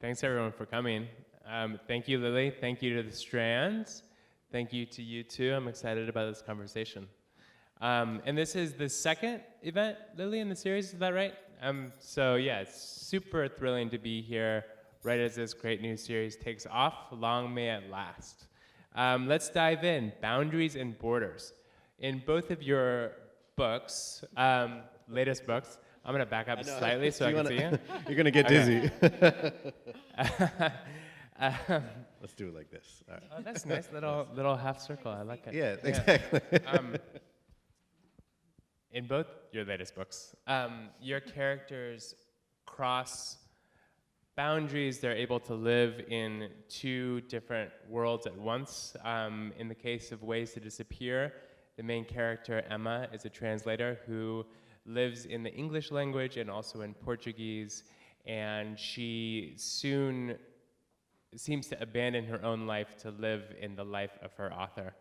Thanks everyone for coming. Thank you, Lily. Thank you to the Strands. Thank you to you too. I'm excited about this conversation. And this is the second event, Lily, in the series, is that right? So yeah, it's super thrilling to be here right as this great new series takes off. Long may it last. Let's dive in, boundaries and borders. In both of your books, latest books, I'm gonna back up slightly so I can see you. You're gonna get dizzy. Let's do it like this. All right. Oh, that's nice, little half circle, I like it. Yeah, exactly. In both your latest books, your characters cross boundaries. They're able to live in two different worlds at once. In the case of Ways to Disappear, the main character, Emma, is a translator who lives in the English language and also in Portuguese, and she soon seems to abandon her own life to live in the life of her author.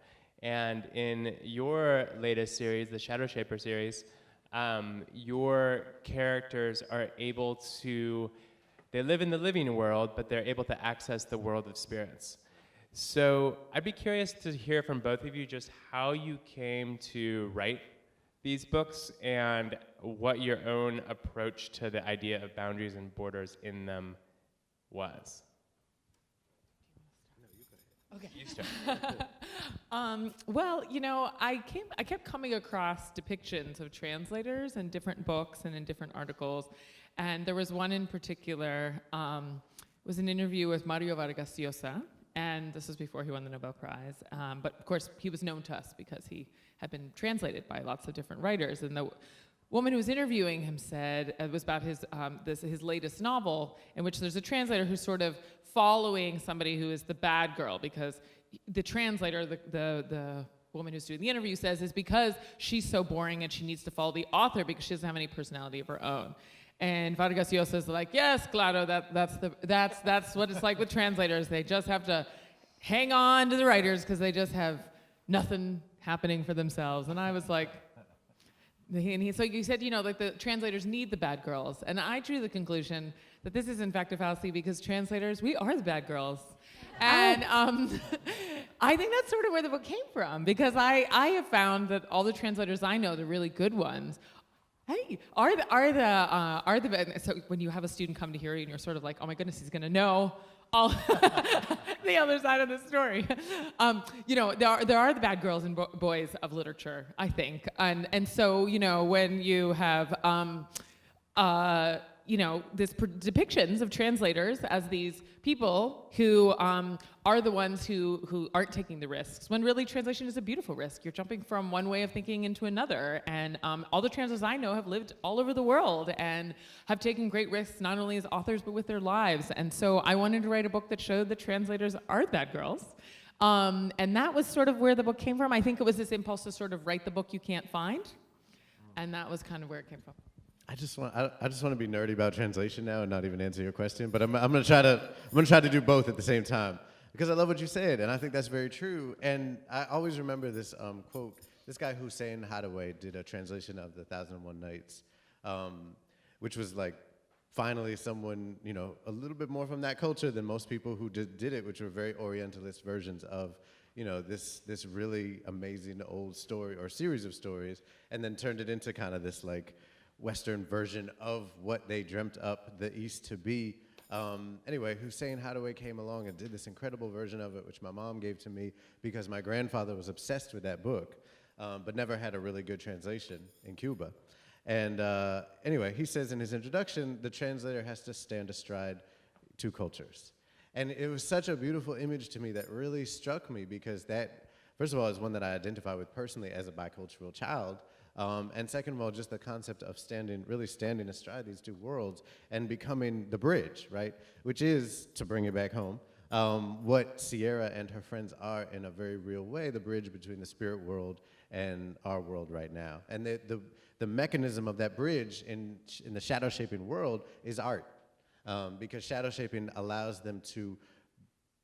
And in your latest series, the Shadowshaper series, your characters are able to, they live in the living world, but they're able to access the world of spirits. So I'd be curious to hear from both of you just how you came to write these books and what your own approach to the idea of boundaries and borders in them was. Okay. You start. Well, you know, I kept coming across depictions of translators in different books and in different articles, and there was one in particular, was an interview with Vargas Llosa, and this was before he won the Nobel Prize, but of course he was known to us because he had been translated by lots of different writers, and the woman who was interviewing him said it was about his latest novel, in which there's a translator who's sort of following somebody who is the bad girl, because the translator, the woman who's doing the interview, says is because she's so boring and she needs to follow the author because she doesn't have any personality of her own. And Vargas Llosa is like, yes, claro, that's what it's like with translators. They just have to hang on to the writers because they just have nothing happening for themselves. And I was like, so you said, you know, like the translators need the bad girls. And I drew the conclusion that this is in fact a fallacy because translators, we are the bad girls. And I think that's sort of where the book came from, because I have found that all the translators I know, the really good ones, are the bad. So when you have a student come to hear you and you're sort of like, oh my goodness, he's gonna know all the other side of the story. You know, there are the bad girls and boys of literature, I think, and so, you know, when you have you know, this depictions of translators as these people who are the ones who aren't taking the risks, when really translation is a beautiful risk. You're jumping from one way of thinking into another, and all the translators I know have lived all over the world and have taken great risks, not only as authors, but with their lives. And so I wanted to write a book that showed that translators are bad girls. And that was sort of where the book came from. I think it was this impulse to sort of write the book you can't find, and that was kind of where it came from. I just want to be nerdy about translation now and not even answer your question, but I'm gonna try to do both at the same time, because I love what you said, and I think that's very true. And I always remember this quote. This guy Hussein Hadaway did a translation of the 1001 Nights, which was like finally someone, you know, a little bit more from that culture than most people who did it, which were very Orientalist versions of, you know, this really amazing old story or series of stories, and then turned it into kind of this like Western version of what they dreamt up the East to be. Anyway, Hussein Hadaway came along and did this incredible version of it, which my mom gave to me because my grandfather was obsessed with that book, but never had a really good translation in Cuba. And anyway, he says in his introduction, the translator has to stand astride two cultures. And it was such a beautiful image to me that really struck me, because that, first of all, is one that I identify with personally as a bicultural child. And second of all, just the concept of really standing astride these two worlds and becoming the bridge, right? Which is, to bring it back home, what Sierra and her friends are in a very real way, the bridge between the spirit world and our world right now. And the mechanism of that bridge in the shadow shaping world is art, because shadow shaping allows them to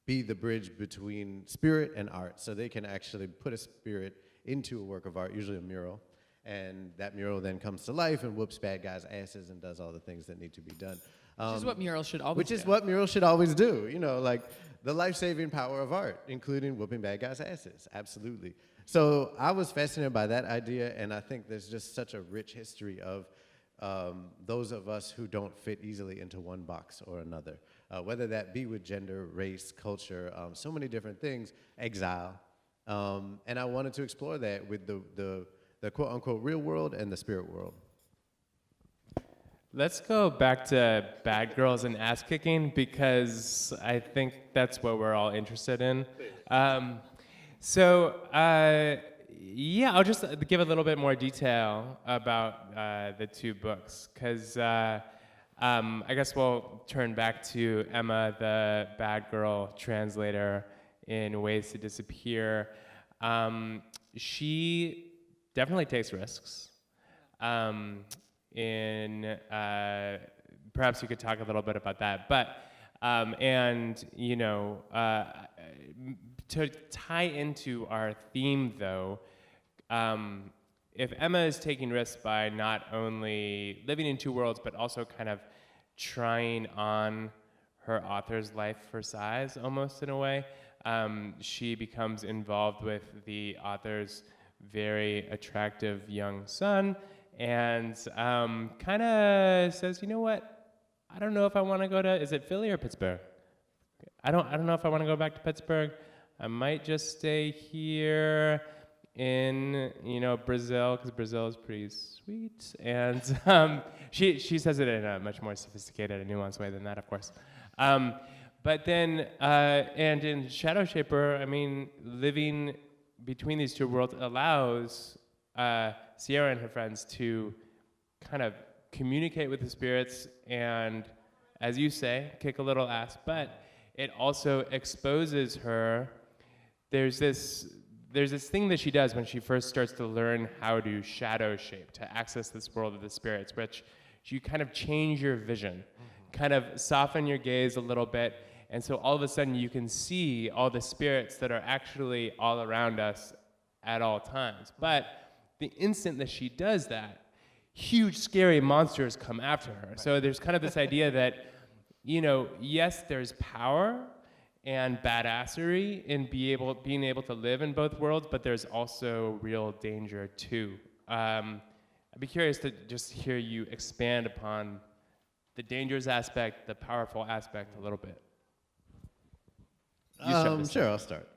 be the bridge between spirit and art, so they can actually put a spirit into a work of art, usually a mural, and that mural then comes to life and whoops bad guys' asses and does all the things that need to be done. Which is what murals should always Which do. is what murals should always do, you know, like the life-saving power of art, including whooping bad guys' asses, absolutely. So I was fascinated by that idea, and I think there's just such a rich history of those of us who don't fit easily into one box or another, whether that be with gender, race, culture, so many different things, exile. And I wanted to explore that with the quote-unquote real world and the spirit world. Let's go back to bad girls and ass kicking, because I think that's what we're all interested in. Yeah, I'll just give a little bit more detail about the two books, because I guess we'll turn back to Emma, the bad girl translator in Ways to Disappear. She definitely takes risks. Perhaps you could talk a little bit about that, but to tie into our theme though, if Emma is taking risks by not only living in two worlds but also kind of trying on her author's life for size almost in a way, she becomes involved with the author's very attractive young son, and kind of says, you know what, I don't know if I want to go to, is it Philly or Pittsburgh? I don't know if I want to go back to Pittsburgh. I might just stay here in, Brazil, because Brazil is pretty sweet. And she says it in a much more sophisticated and nuanced way than that, of course. But then, and in Shadowshaper, I mean, living between these two worlds allows Sierra and her friends to kind of communicate with the spirits and, as you say, kick a little ass, but it also exposes her. There's this thing that she does when she first starts to learn how to shadow shape, to access this world of the spirits, which you kind of change your vision, kind of soften your gaze a little bit, and so all of a sudden you can see all the spirits that are actually all around us at all times. But the instant that she does that, huge scary monsters come after her. Right. So there's kind of this idea that, yes, there's power and badassery in being able to live in both worlds, but there's also real danger too. I'd be curious to just hear you expand upon the dangerous aspect, the powerful aspect a little bit. Sure, I'll start.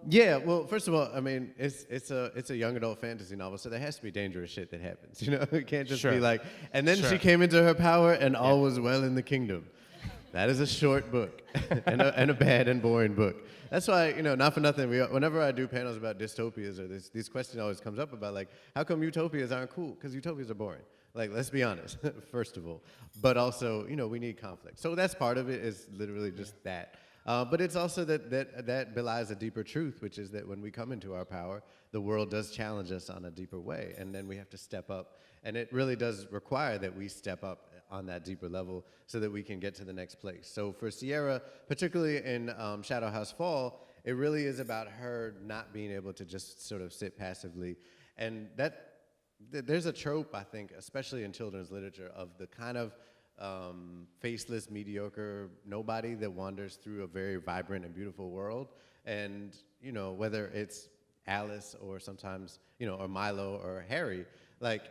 Yeah, well, first of all, I mean, it's a young adult fantasy novel, so there has to be dangerous shit that happens. It can't just be like, and then she came into her power and all was well in the kingdom. That is a short book and a bad and boring book. That's why, not for nothing, whenever I do panels about dystopias or these questions always comes up about, like, how come utopias aren't cool? Because utopias are boring. Like, let's be honest, first of all. But also, we need conflict. So that's part of it, is literally just that. But it's also that belies a deeper truth, which is that when we come into our power, the world does challenge us on a deeper way, and then we have to step up. And it really does require that we step up on that deeper level so that we can get to the next place. So for Sierra, particularly in Shadow House Fall, it really is about her not being able to just sort of sit passively. And there's a trope, I think, especially in children's literature, of the kind of faceless, mediocre nobody that wanders through a very vibrant and beautiful world. And, whether it's Alice or sometimes, or Milo or Harry, like,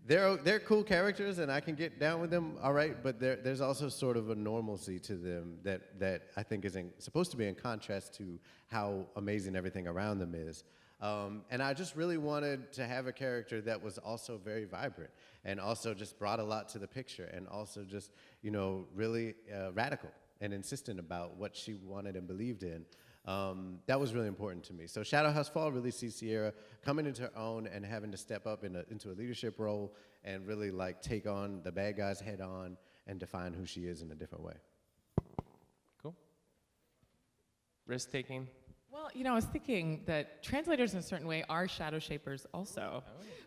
they're cool characters and I can get down with them, all right, but there's also sort of a normalcy to them that I think is supposed to be in contrast to how amazing everything around them is. And I just really wanted to have a character that was also very vibrant and also just brought a lot to the picture and also just, really radical and insistent about what she wanted and believed in. That was really important to me. So Shadow House Fall really sees Sierra coming into her own and having to step up into a leadership role and really, like, take on the bad guys head on and define who she is in a different way. Cool. Risk taking. Well, I was thinking that translators in a certain way are shadow shapers also.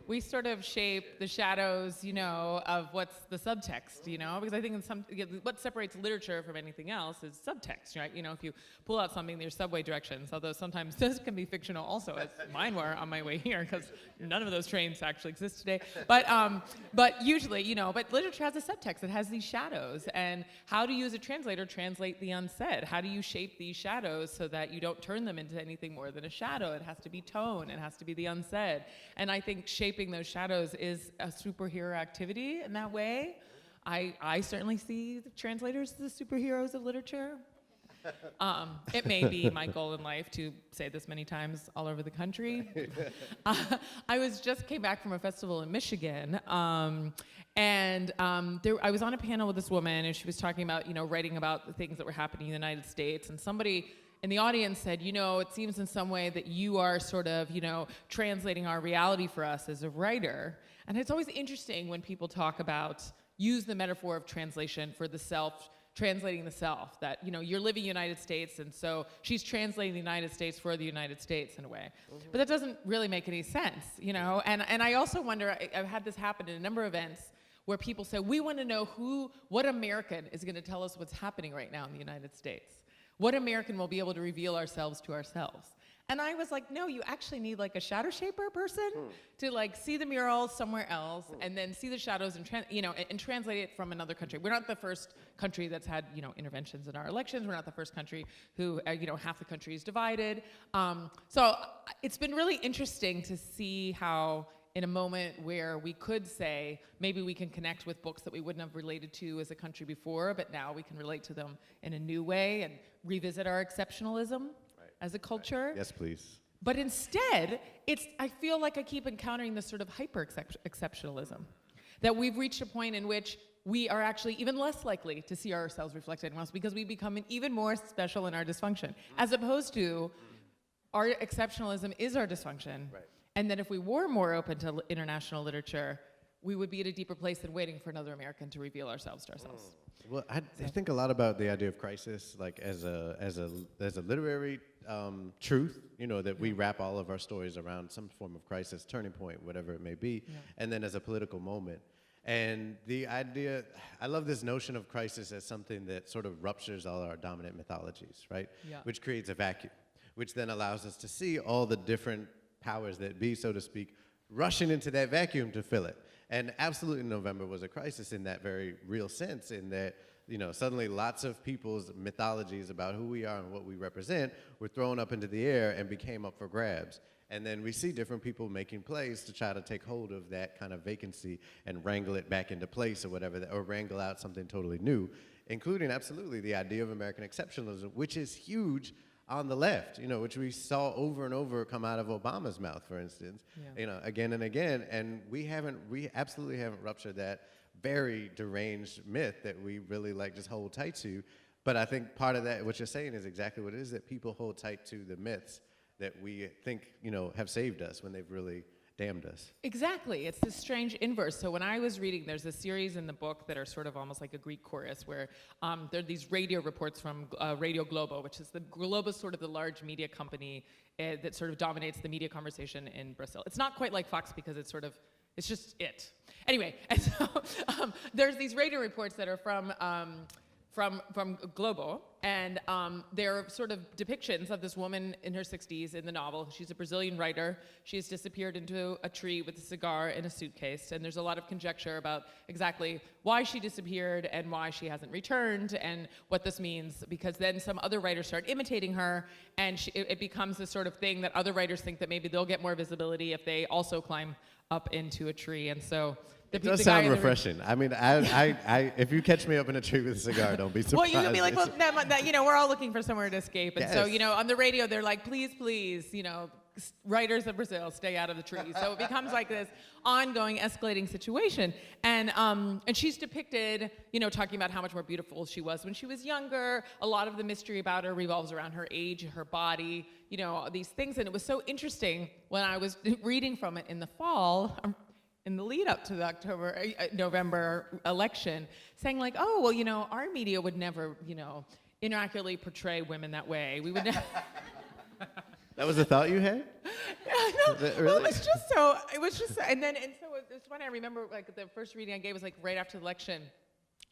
We sort of shape the shadows, of what's the subtext, because I think what separates literature from anything else is subtext, right? If you pull out something, there's subway directions, although sometimes this can be fictional also, as mine were on my way here, because none of those trains actually exist today. But usually, but literature has a subtext. It has these shadows. And how do you, as a translator, translate the unsaid? How do you shape these shadows so that you don't turn them into anything more than a shadow? It has to be tone. It has to be the unsaid. And I think shaping those shadows is a superhero activity in that way. I certainly see the translators as the superheroes of literature. It may be my goal in life to say this many times all over the country. I came back from a festival in Michigan, and I was on a panel with this woman, and she was talking about, writing about the things that were happening in the United States, and somebody in the audience said, it seems in some way that you are sort of, translating our reality for us as a writer. And it's always interesting when people talk about, use the metaphor of translation for the self, translating the self, that, you're living in the United States, and so she's translating the United States for the United States in a way. Mm-hmm. But that doesn't really make any sense, And I also wonder, I've had this happen in a number of events where people say, we want to know what American is going to tell us what's happening right now in the United States. What American will be able to reveal ourselves to ourselves? And I was like, no, you actually need like a shadow shaper person to like see the mural somewhere else and then see the shadows and translate it from another country. We're not the first country that's had interventions in our elections. We're not the first country who half the country is divided. So it's been really interesting to see how, in a moment where we could say maybe we can connect with books that we wouldn't have related to as a country before, but now we can relate to them in a new way and revisit our exceptionalism as a culture. Right. Yes, please. But instead, I feel like I keep encountering this sort of hyper-exceptionalism, that we've reached a point in which we are actually even less likely to see ourselves reflected in us because we become even more special in our dysfunction, as opposed to our exceptionalism is our dysfunction. Right. And that if we were more open to international literature, we would be at a deeper place than waiting for another American to reveal ourselves to ourselves. Well, I think a lot about the idea of crisis, like as a literary truth, that we wrap all of our stories around some form of crisis, turning point, whatever it may be, and then as a political moment. And the idea, I love this notion of crisis as something that sort of ruptures all our dominant mythologies, right? Yeah. Which creates a vacuum, which then allows us to see all the different powers that be, so to speak, rushing into that vacuum to fill it. And absolutely November was a crisis in that very real sense, in that, suddenly lots of people's mythologies about who we are and what we represent were thrown up into the air and became up for grabs. And then we see different people making plays to try to take hold of that kind of vacancy and wrangle it back into place or whatever, or wrangle out something totally new, including absolutely the idea of American exceptionalism, which is huge on the left, which we saw over and over come out of Obama's mouth, for instance, again and again. And we absolutely haven't ruptured that very deranged myth that we really just hold tight to. But I think part of that, what you're saying, is exactly what it is, that people hold tight to the myths that we think, have saved us when they've really damned us. Exactly. It's this strange inverse. So when I was reading, there's a series in the book that are sort of almost like a Greek chorus, where there are these radio reports from Radio Globo, which is Globo is sort of the large media company that sort of dominates the media conversation in Brazil. It's not quite like Fox because it's just it. Anyway, and so there's these radio reports that are from Globo, and they're sort of depictions of this woman in her 60s in the novel. She's a Brazilian writer. She has disappeared into a tree with a cigar in a suitcase, and there's a lot of conjecture about exactly why she disappeared and why she hasn't returned and what this means, because then some other writers start imitating her, and it becomes this sort of thing that other writers think that maybe they'll get more visibility if they also climb up into a tree. And so it does sound refreshing. I mean, I if you catch me up in a tree with a cigar, don't be surprised. Well, you'll be like, well, we're all looking for somewhere to escape. And so, on the radio, they're like, please, writers of Brazil, stay out of the trees. So it becomes like this ongoing, escalating situation. And she's depicted, talking about how much more beautiful she was when she was younger. A lot of the mystery about her revolves around her age, her body, these things. And it was so interesting when I was reading from it in the fall, in the lead up to the November election, saying like, oh, well, our media would never, inaccurately portray women that way. We would never. That was a thought you had? No, Really? well, it was just so, and so it's funny, I remember like the first reading I gave was like right after the election.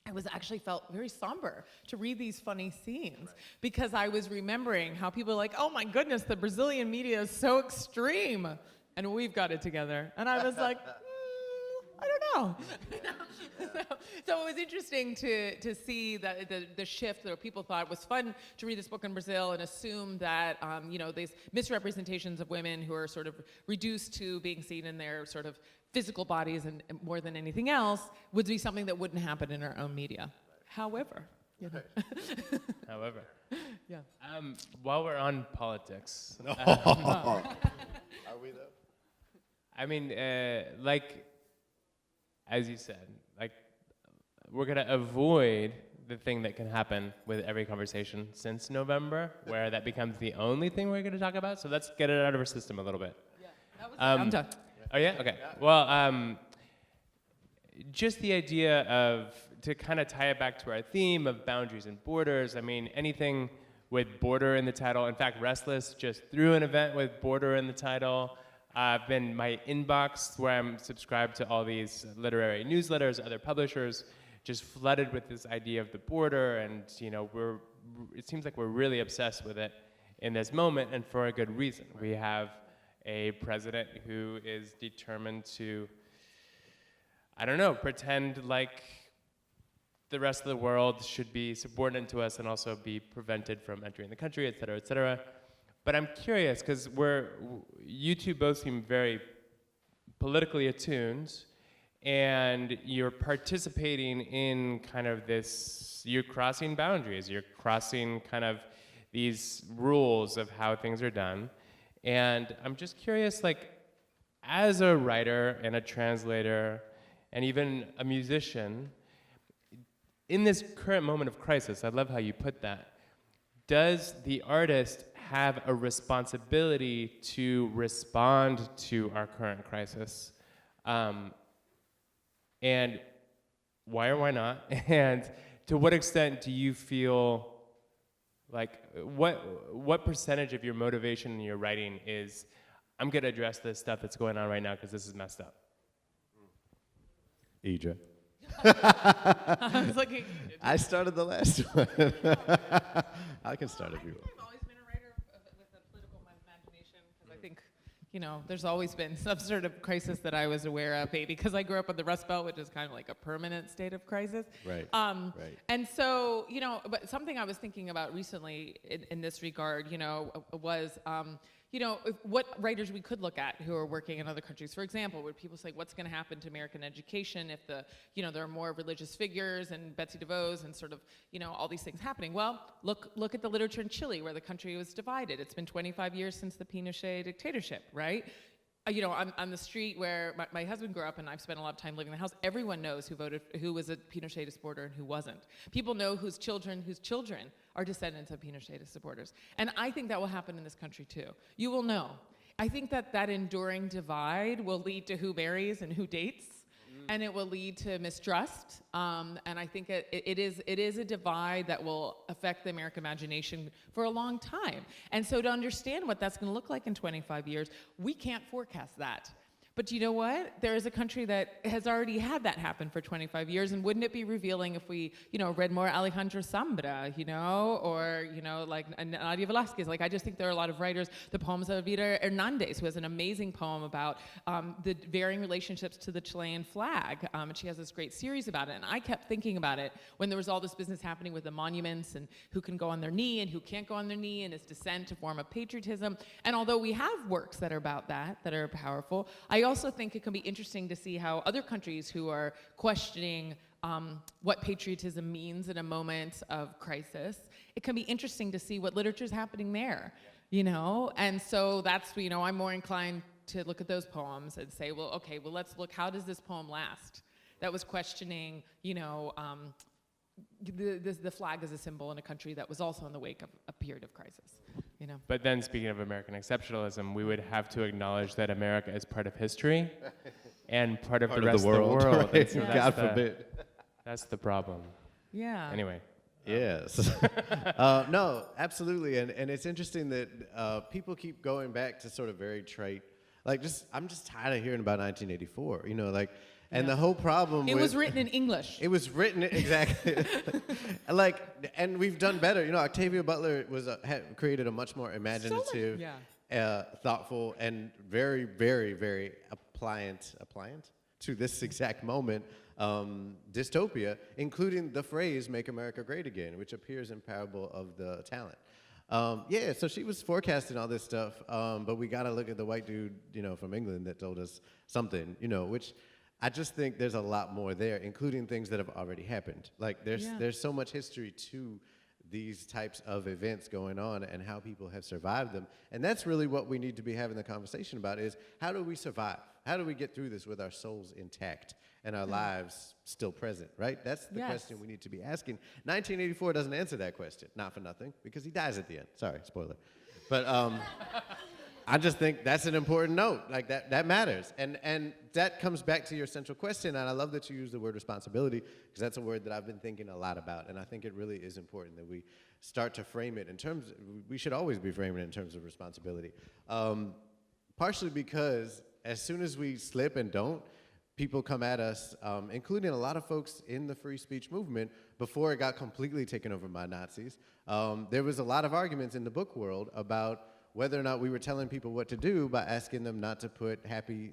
I actually felt very somber to read these funny scenes because I was remembering how people are like, oh my goodness, the Brazilian media is so extreme and we've got it together. And I was like, I don't know. So it was interesting to see that the shift that people thought it was fun to read this book in Brazil and assume that these misrepresentations of women who are sort of reduced to being seen in their sort of physical bodies and more than anything else would be something that wouldn't happen in our own media. However, However, yeah. while we're on politics, Are we though? I mean, like, as you said, like, we're gonna avoid the thing that can happen with every conversation since November, where that becomes the only thing we're gonna talk about. So let's get it out of our system a little bit. Yeah, that was I'm done. Oh yeah, okay. Well, just the idea of, to kind of tie it back to our theme of boundaries and borders. I mean, anything with border in the title. In fact, Restless just threw an event with border in the title. Been my inbox, where I'm subscribed to all these literary newsletters, other publishers, just flooded with this idea of the border, and it seems like we're really obsessed with it in this moment, and for a good reason. We have a president who is determined to, I don't know, pretend like the rest of the world should be subordinate to us and also be prevented from entering the country, et cetera, et cetera. But I'm curious, because you two both seem very politically attuned, and you're participating in kind of this, you're crossing boundaries, you're crossing kind of these rules of how things are done. And I'm just curious, like, as a writer and a translator and even a musician, in this current moment of crisis, I love how you put that, does the artist have a responsibility to respond to our current crisis? And why or why not? And to what extent do you feel like, what percentage of your motivation in your writing is, I'm gonna address this stuff that's going on right now because this is messed up? Idra. I was looking. I started the last one. I can start if you want. I've always been a writer with a political imagination because I think, there's always been some sort of crisis that I was aware of, maybe because I grew up in the Rust Belt, which is kind of like a permanent state of crisis. Right. Right. And so, but something I was thinking about recently in this regard, was, what writers we could look at who are working in other countries. For example, would people say, what's going to happen to American education if there are more religious figures and Betsy DeVos and sort of, all these things happening? Well, look at the literature in Chile, where the country was divided. It's been 25 years since the Pinochet dictatorship, right? On the street where my husband grew up, and I've spent a lot of time living in the house, everyone knows who was a Pinochet supporter and who wasn't. People know whose children are descendants of Pinochet supporters. And I think that will happen in this country too. You will know. I think that enduring divide will lead to who marries and who dates, and it will lead to mistrust. And I think it is a divide that will affect the American imagination for a long time. And so to understand what that's going to look like in 25 years, we can't forecast that. But you know what? There is a country that has already had that happen for 25 years, and wouldn't it be revealing if we, read more Alejandro Zambra, or, like Nadia Velázquez? Like, I just think there are a lot of writers, the poems of Vida Hernandez, who has an amazing poem about the varying relationships to the Chilean flag, and she has this great series about it. And I kept thinking about it when there was all this business happening with the monuments and who can go on their knee and who can't go on their knee, and is dissent a form of patriotism? And although we have works that are about that are powerful, I also think it can be interesting to see how other countries who are questioning what patriotism means in a moment of crisis, it can be interesting to see what literature is happening there, And so that's, I'm more inclined to look at those poems and say, well, okay, well, let's look, how does this poem last? That was questioning, the flag as a symbol in a country that was also in the wake of a period of crisis. But then, speaking of American exceptionalism, we would have to acknowledge that America is part of history and part of the rest of the world. Right? So God forbid. That's the problem. Yeah. Anyway. Yes. No, absolutely. And it's interesting that people keep going back to sort of very trite, like I'm just tired of hearing about 1984, you know, like, and the whole problem It was written in English. It was written, exactly. Like, and we've done better. You know, Octavia Butler had created a much more imaginative, thoughtful, and very, very, very appliant to this exact moment dystopia, including the phrase "Make America Great Again," which appears in Parable of the Talent. Yeah, so she was forecasting all this stuff, but we got to look at the white dude, you know, from England that told us something, you know, which I just think there's a lot more there, including things that have already happened. Like there's so much history to these types of events going on and how people have survived them. And that's really what we need to be having the conversation about is how do we survive? How do we get through this with our souls intact and our lives still present, right? That's the question we need to be asking. 1984 doesn't answer that question, not for nothing, because he dies at the end. Sorry, spoiler. But I just think that's an important note. Like that matters. And that comes back to your central question. And I love that you use the word responsibility because that's a word that I've been thinking a lot about. And I think it really is important that we start to frame it in terms, we should always be framing it in terms of responsibility. Partially because as soon as we slip and don't, people come at us, including a lot of folks in the free speech movement before it got completely taken over by Nazis. There was a lot of arguments in the book world about whether or not we were telling people what to do by asking them not to put happy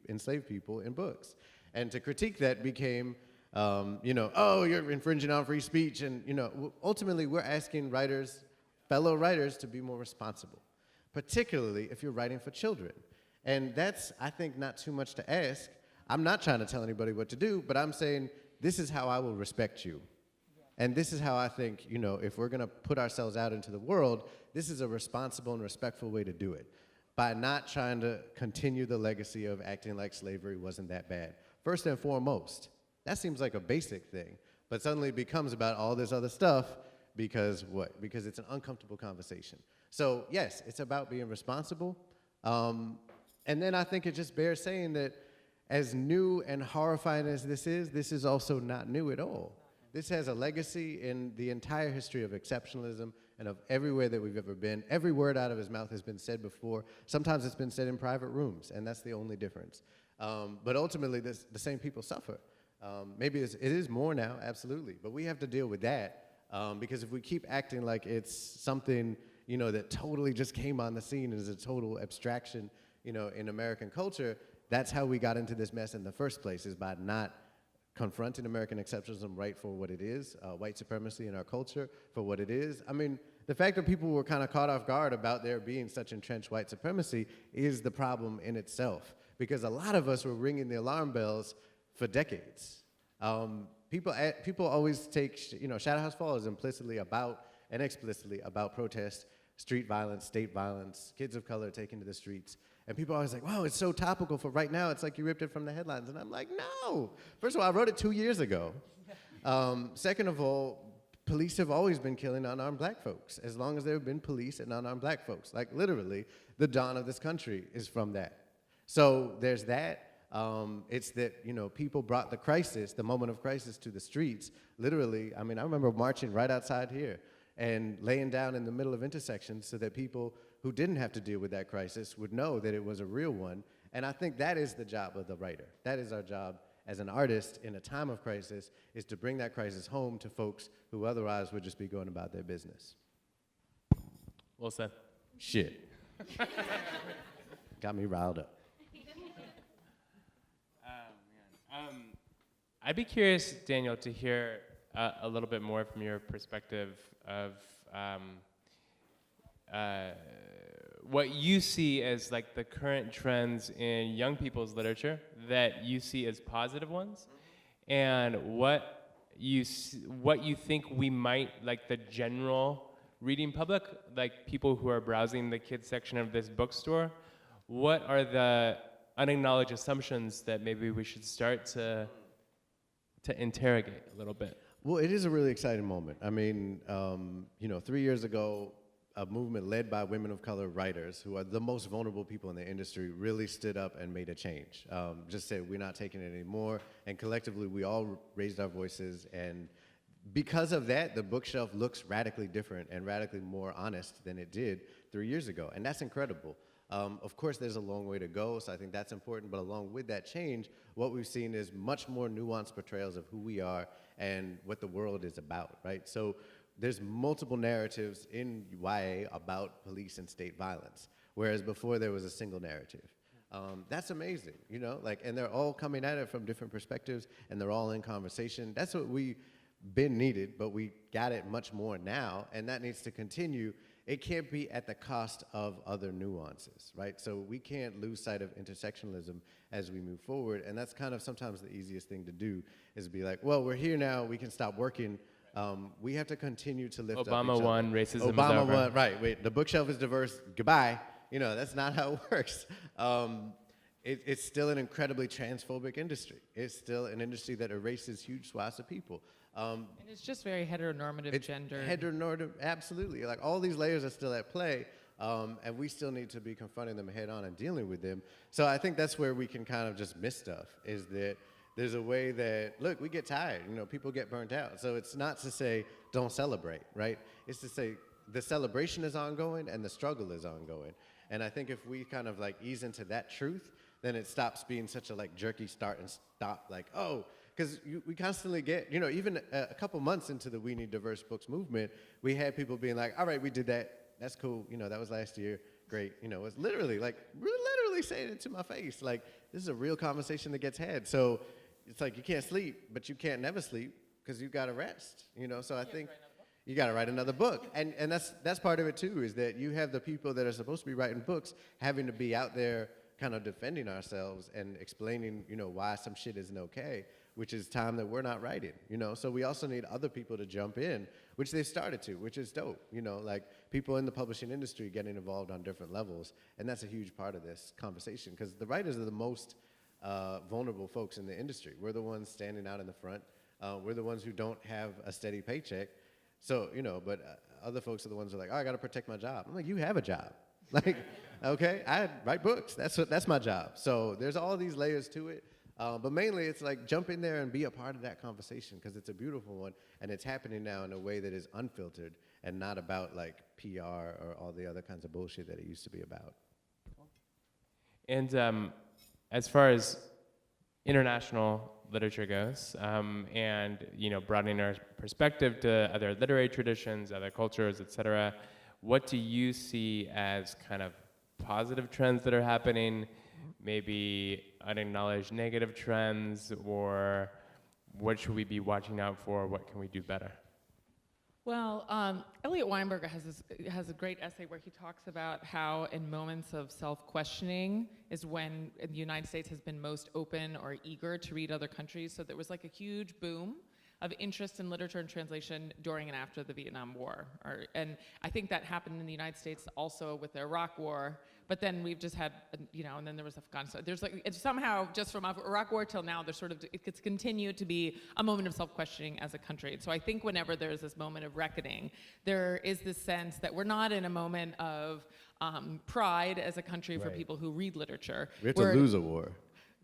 enslaved people in books. And to critique that became, you know, oh, you're infringing on free speech. And, you know, ultimately we're asking fellow writers to be more responsible, particularly if you're writing for children. And that's, I think, not too much to ask. I'm not trying to tell anybody what to do, but I'm saying this is how I will respect you. And this is how I think, you know, if we're going to put ourselves out into the world, this is a responsible and respectful way to do it, by not trying to continue the legacy of acting like slavery wasn't that bad. First and foremost, that seems like a basic thing, but suddenly it becomes about all this other stuff because what? Because it's an uncomfortable conversation. So yes, it's about being responsible. And then I think it just bears saying that as new and horrifying as this is also not new at all. This has a legacy in the entire history of exceptionalism and of everywhere that we've ever been. Every word out of his mouth has been said before. Sometimes it's been said in private rooms, and that's the only difference. But ultimately, the same people suffer. Maybe it is more now, absolutely, but we have to deal with that because if we keep acting like it's something, you know, that totally just came on the scene as a total abstraction, you know, in American culture, that's how we got into this mess in the first place, is by not confronting American exceptionalism right for what it is, white supremacy in our culture for what it is. I mean, the fact that people were kind of caught off guard about there being such entrenched white supremacy is the problem in itself, because a lot of us were ringing the alarm bells for decades. People always take, you know, Shadow House Fall is implicitly about and explicitly about protest, street violence, state violence, kids of color taken to the streets. And people are always like, wow, it's so topical for right now. It's like you ripped it from the headlines. And I'm like, no. First of all, I wrote it 2 years ago. Second of all, police have always been killing unarmed black folks, as long as there have been police and unarmed black folks. Like literally, the dawn of this country is from that. So there's that. It's that, you know, people brought the crisis, the moment of crisis, to the streets. Literally, I mean, I remember marching right outside here and laying down in the middle of intersections so that people who didn't have to deal with that crisis would know that it was a real one. And I think that is the job of the writer. That is our job as an artist in a time of crisis, is to bring that crisis home to folks who otherwise would just be going about their business. Well said. Shit. Got me riled up. I'd be curious, Daniel, to hear a little bit more from your perspective of what you see as like the current trends in young people's literature that you see as positive ones, and what you think we might, like the general reading public, like people who are browsing the kids section of this bookstore, what are the unacknowledged assumptions that maybe we should start to interrogate a little bit? Well, it is a really exciting moment. I mean, you know, 3 years ago, a movement led by women of color writers, who are the most vulnerable people in the industry, really stood up and made a change. Just said, we're not taking it anymore. And collectively, we all raised our voices, and because of that, the bookshelf looks radically different and radically more honest than it did 3 years ago, and that's incredible. Of course, there's a long way to go, so I think that's important, but along with that change, what we've seen is much more nuanced portrayals of who we are and what the world is about, right? So there's multiple narratives in YA about police and state violence, whereas before there was a single narrative. That's amazing, you know, like, and they're all coming at it from different perspectives, and they're all in conversation. That's what we been needed, but we got it much more now, and that needs to continue. It can't be at the cost of other nuances, right? So we can't lose sight of intersectionalism as we move forward, and that's kind of sometimes the easiest thing to do, is be like, well, we're here now, we can stop working. We have to continue to lift up each other. Obama won, racism is Obama over. won, right, wait, the bookshelf is diverse, goodbye. You know, that's not how it works. It's still an incredibly transphobic industry. It's still an industry that erases huge swaths of people. And it's just very heteronormative gender. Heteronormative, absolutely. Like, all these layers are still at play, and we still need to be confronting them head on and dealing with them. So I think that's where we can kind of just miss stuff, is that there's a way that, look, we get tired, you know, people get burnt out. So it's not to say don't celebrate, right? It's to say the celebration is ongoing and the struggle is ongoing. And I think if we kind of like ease into that truth, then it stops being such a like jerky start and stop, like, oh, because we constantly get, you know, even a couple months into the We Need Diverse Books movement, we had people being like, all right, we did that, that's cool, you know, that was last year, great. You know, it's literally like, literally saying it to my face, like, this is a real conversation that gets had. So it's like, you can't sleep, but you can't never sleep because you gotta rest, you know? So I think you gotta write another book. And that's part of it too, is that you have the people that are supposed to be writing books having to be out there kind of defending ourselves and explaining, you know, why some shit isn't okay, which is time that we're not writing, you know? So we also need other people to jump in, which they've started to, which is dope, you know, like people in the publishing industry getting involved on different levels. And that's a huge part of this conversation, because the writers are the most vulnerable folks in the industry. We're the ones standing out in the front. We're the ones who don't have a steady paycheck. So, you know, but other folks are the ones who are like, oh, I gotta protect my job. I'm like, you have a job. Like, okay, I write books, that's my job. So there's all these layers to it. But mainly it's like, jump in there and be a part of that conversation, because it's a beautiful one, and it's happening now in a way that is unfiltered and not about like PR or all the other kinds of bullshit that it used to be about. And as far as international literature goes, and, you know, broadening our perspective to other literary traditions, other cultures, et cetera, what do you see as kind of positive trends that are happening, maybe unacknowledged negative trends, or what should we be watching out for? What can we do better? Well, Elliot Weinberger has a great essay where he talks about how in moments of self-questioning is when the United States has been most open or eager to read other countries. So there was like a huge boom of interest in literature and translation during and after the Vietnam War. And I think that happened in the United States also with the Iraq War, but then we've just had, you know, and then there was Afghanistan. There's like, it's somehow just from Iraq War till now, there's sort of, it's continued to be a moment of self-questioning as a country. And so I think whenever there's this moment of reckoning, there is this sense that we're not in a moment of pride as a country for people who read literature. We have to lose a war.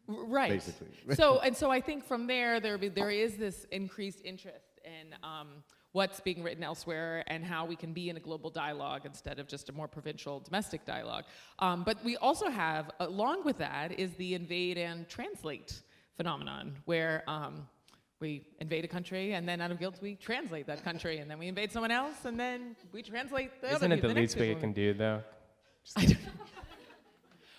Right. Basically. So I think from there is this increased interest in what's being written elsewhere and how we can be in a global dialogue instead of just a more provincial domestic dialogue. But we also have, along with that, is the invade and translate phenomenon, where we invade a country and then out of guilt we translate that country, and then we invade someone else and then we translate the other. Isn't it the least we can do, though? I don't know.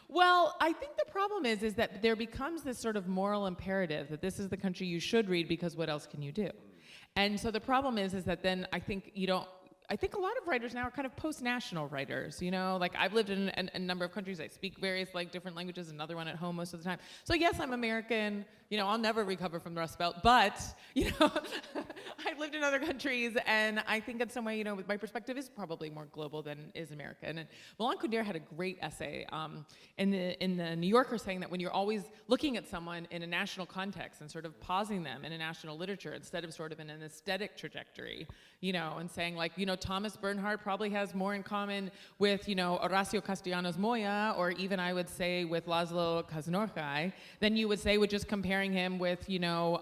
Well, I think the problem is that there becomes this sort of moral imperative that this is the country you should read because what else can you do? And so the problem is that then I think a lot of writers now are kind of post-national writers, you know? Like, I've lived in a number of countries. I speak various, like, different languages, another one at home most of the time. So yes, I'm American. You know, I'll never recover from the Rust Belt, but, you know, I've lived in other countries, and I think in some way, you know, my perspective is probably more global than is American. And Milan Kundera had a great essay in the New Yorker saying that when you're always looking at someone in a national context and sort of pausing them in a national literature instead of sort of in an aesthetic trajectory, you know, and saying, like, you know, Thomas Bernhard probably has more in common with, you know, Horacio Castellanos Moya, or even I would say with Laszlo Kaznorkai, than you would say with just comparing him with, you know,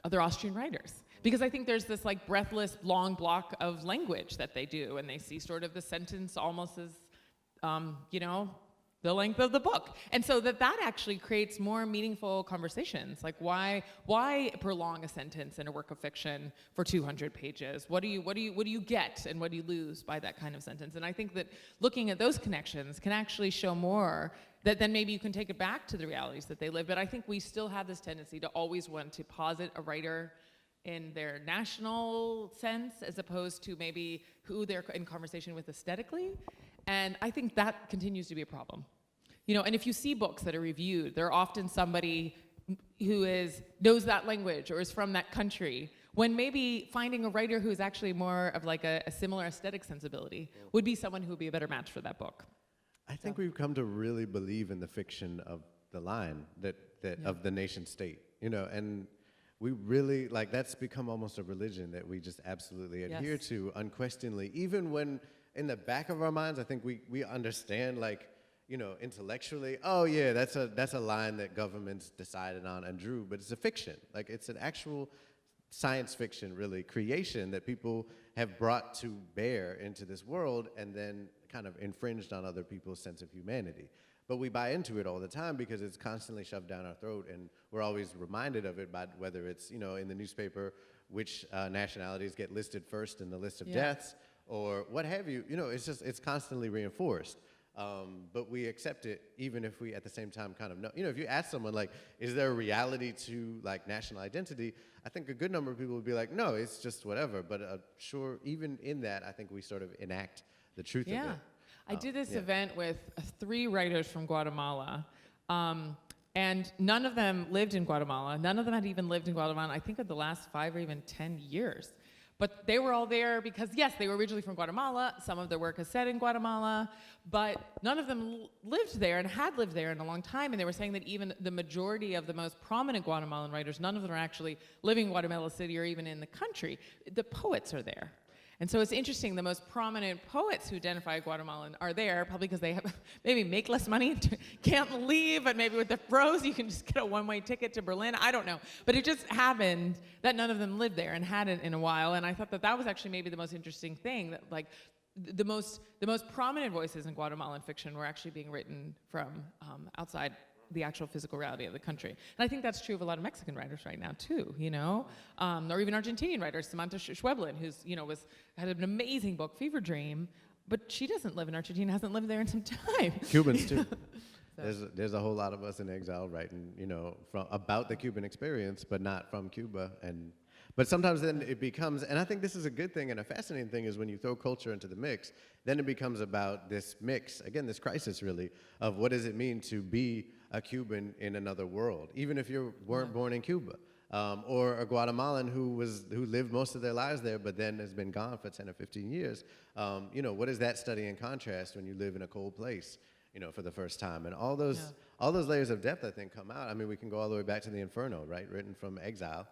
other Austrian writers. Because I think there's this like breathless long block of language that they do, and they see sort of the sentence almost as, you know, the length of the book. And so that actually creates more meaningful conversations. Like why prolong a sentence in a work of fiction for 200 pages? What do you get and what do you lose by that kind of sentence? And I think that looking at those connections can actually show more that then maybe you can take it back to the realities that they live. But I think we still have this tendency to always want to posit a writer in their national sense as opposed to maybe who they're in conversation with aesthetically. And I think that continues to be a problem. You know, and if you see books that are reviewed, they're often somebody who knows that language or is from that country, when maybe finding a writer who is actually more of like a similar aesthetic sensibility would be someone who would be a better match for that book. I think we've come to really believe in the fiction of the line of the nation state, you know, and we really, like, that's become almost a religion that we just absolutely adhere to unquestioningly, even when in the back of our minds, I think we understand, like, you know, intellectually, oh yeah, that's a line that governments decided on and drew, but it's a fiction. Like, it's an actual science fiction, really, creation that people have brought to bear into this world and then kind of infringed on other people's sense of humanity. But we buy into it all the time because it's constantly shoved down our throat, and we're always reminded of it by whether it's, you know, in the newspaper, which nationalities get listed first in the list of deaths, or what have you. You know, it's constantly reinforced. But we accept it even if we at the same time kind of know. You know, if you ask someone, like, is there a reality to, like, national identity? I think a good number of people would be like, no, it's just whatever. But sure, even in that, I think we sort of enact the truth of it. I did this event with 3 writers from Guatemala, and none of them lived in Guatemala. None of them had even lived in Guatemala, I think, in the last 5 or even 10 years. But they were all there because, yes, they were originally from Guatemala. Some of their work is set in Guatemala, but none of them lived there and had lived there in a long time. And they were saying that even the majority of the most prominent Guatemalan writers, none of them are actually living in Guatemala City or even in the country. The poets are there. And so it's interesting, the most prominent poets who identify Guatemalan are there, probably because they have maybe make less money, can't leave, but maybe with the froze, you can just get a one-way ticket to Berlin. I don't know. But it just happened that none of them lived there and hadn't in a while. And I thought that was actually maybe the most interesting thing, that like the most prominent voices in Guatemalan fiction were actually being written from outside the actual physical reality of the country. And I think that's true of a lot of Mexican writers right now too, you know, or even Argentinian writers, Samantha Schweblin, who's, you know, had an amazing book, Fever Dream, but she doesn't live in Argentina, hasn't lived there in some time. Cubans too. There's a whole lot of us in exile writing, you know, about the Cuban experience, but not from Cuba. But sometimes then it becomes, and I think this is a good thing and a fascinating thing, is when you throw culture into the mix, then it becomes about this mix, again, this crisis really, of what does it mean to be a Cuban in another world, even if you weren't born in Cuba, or a Guatemalan who lived most of their lives there, but then has been gone for 10 or 15 years. You know, what is that study in contrast when you live in a cold place, you know, for the first time? And all those layers of depth, I think, come out. I mean, we can go all the way back to the Inferno, right, written from exile,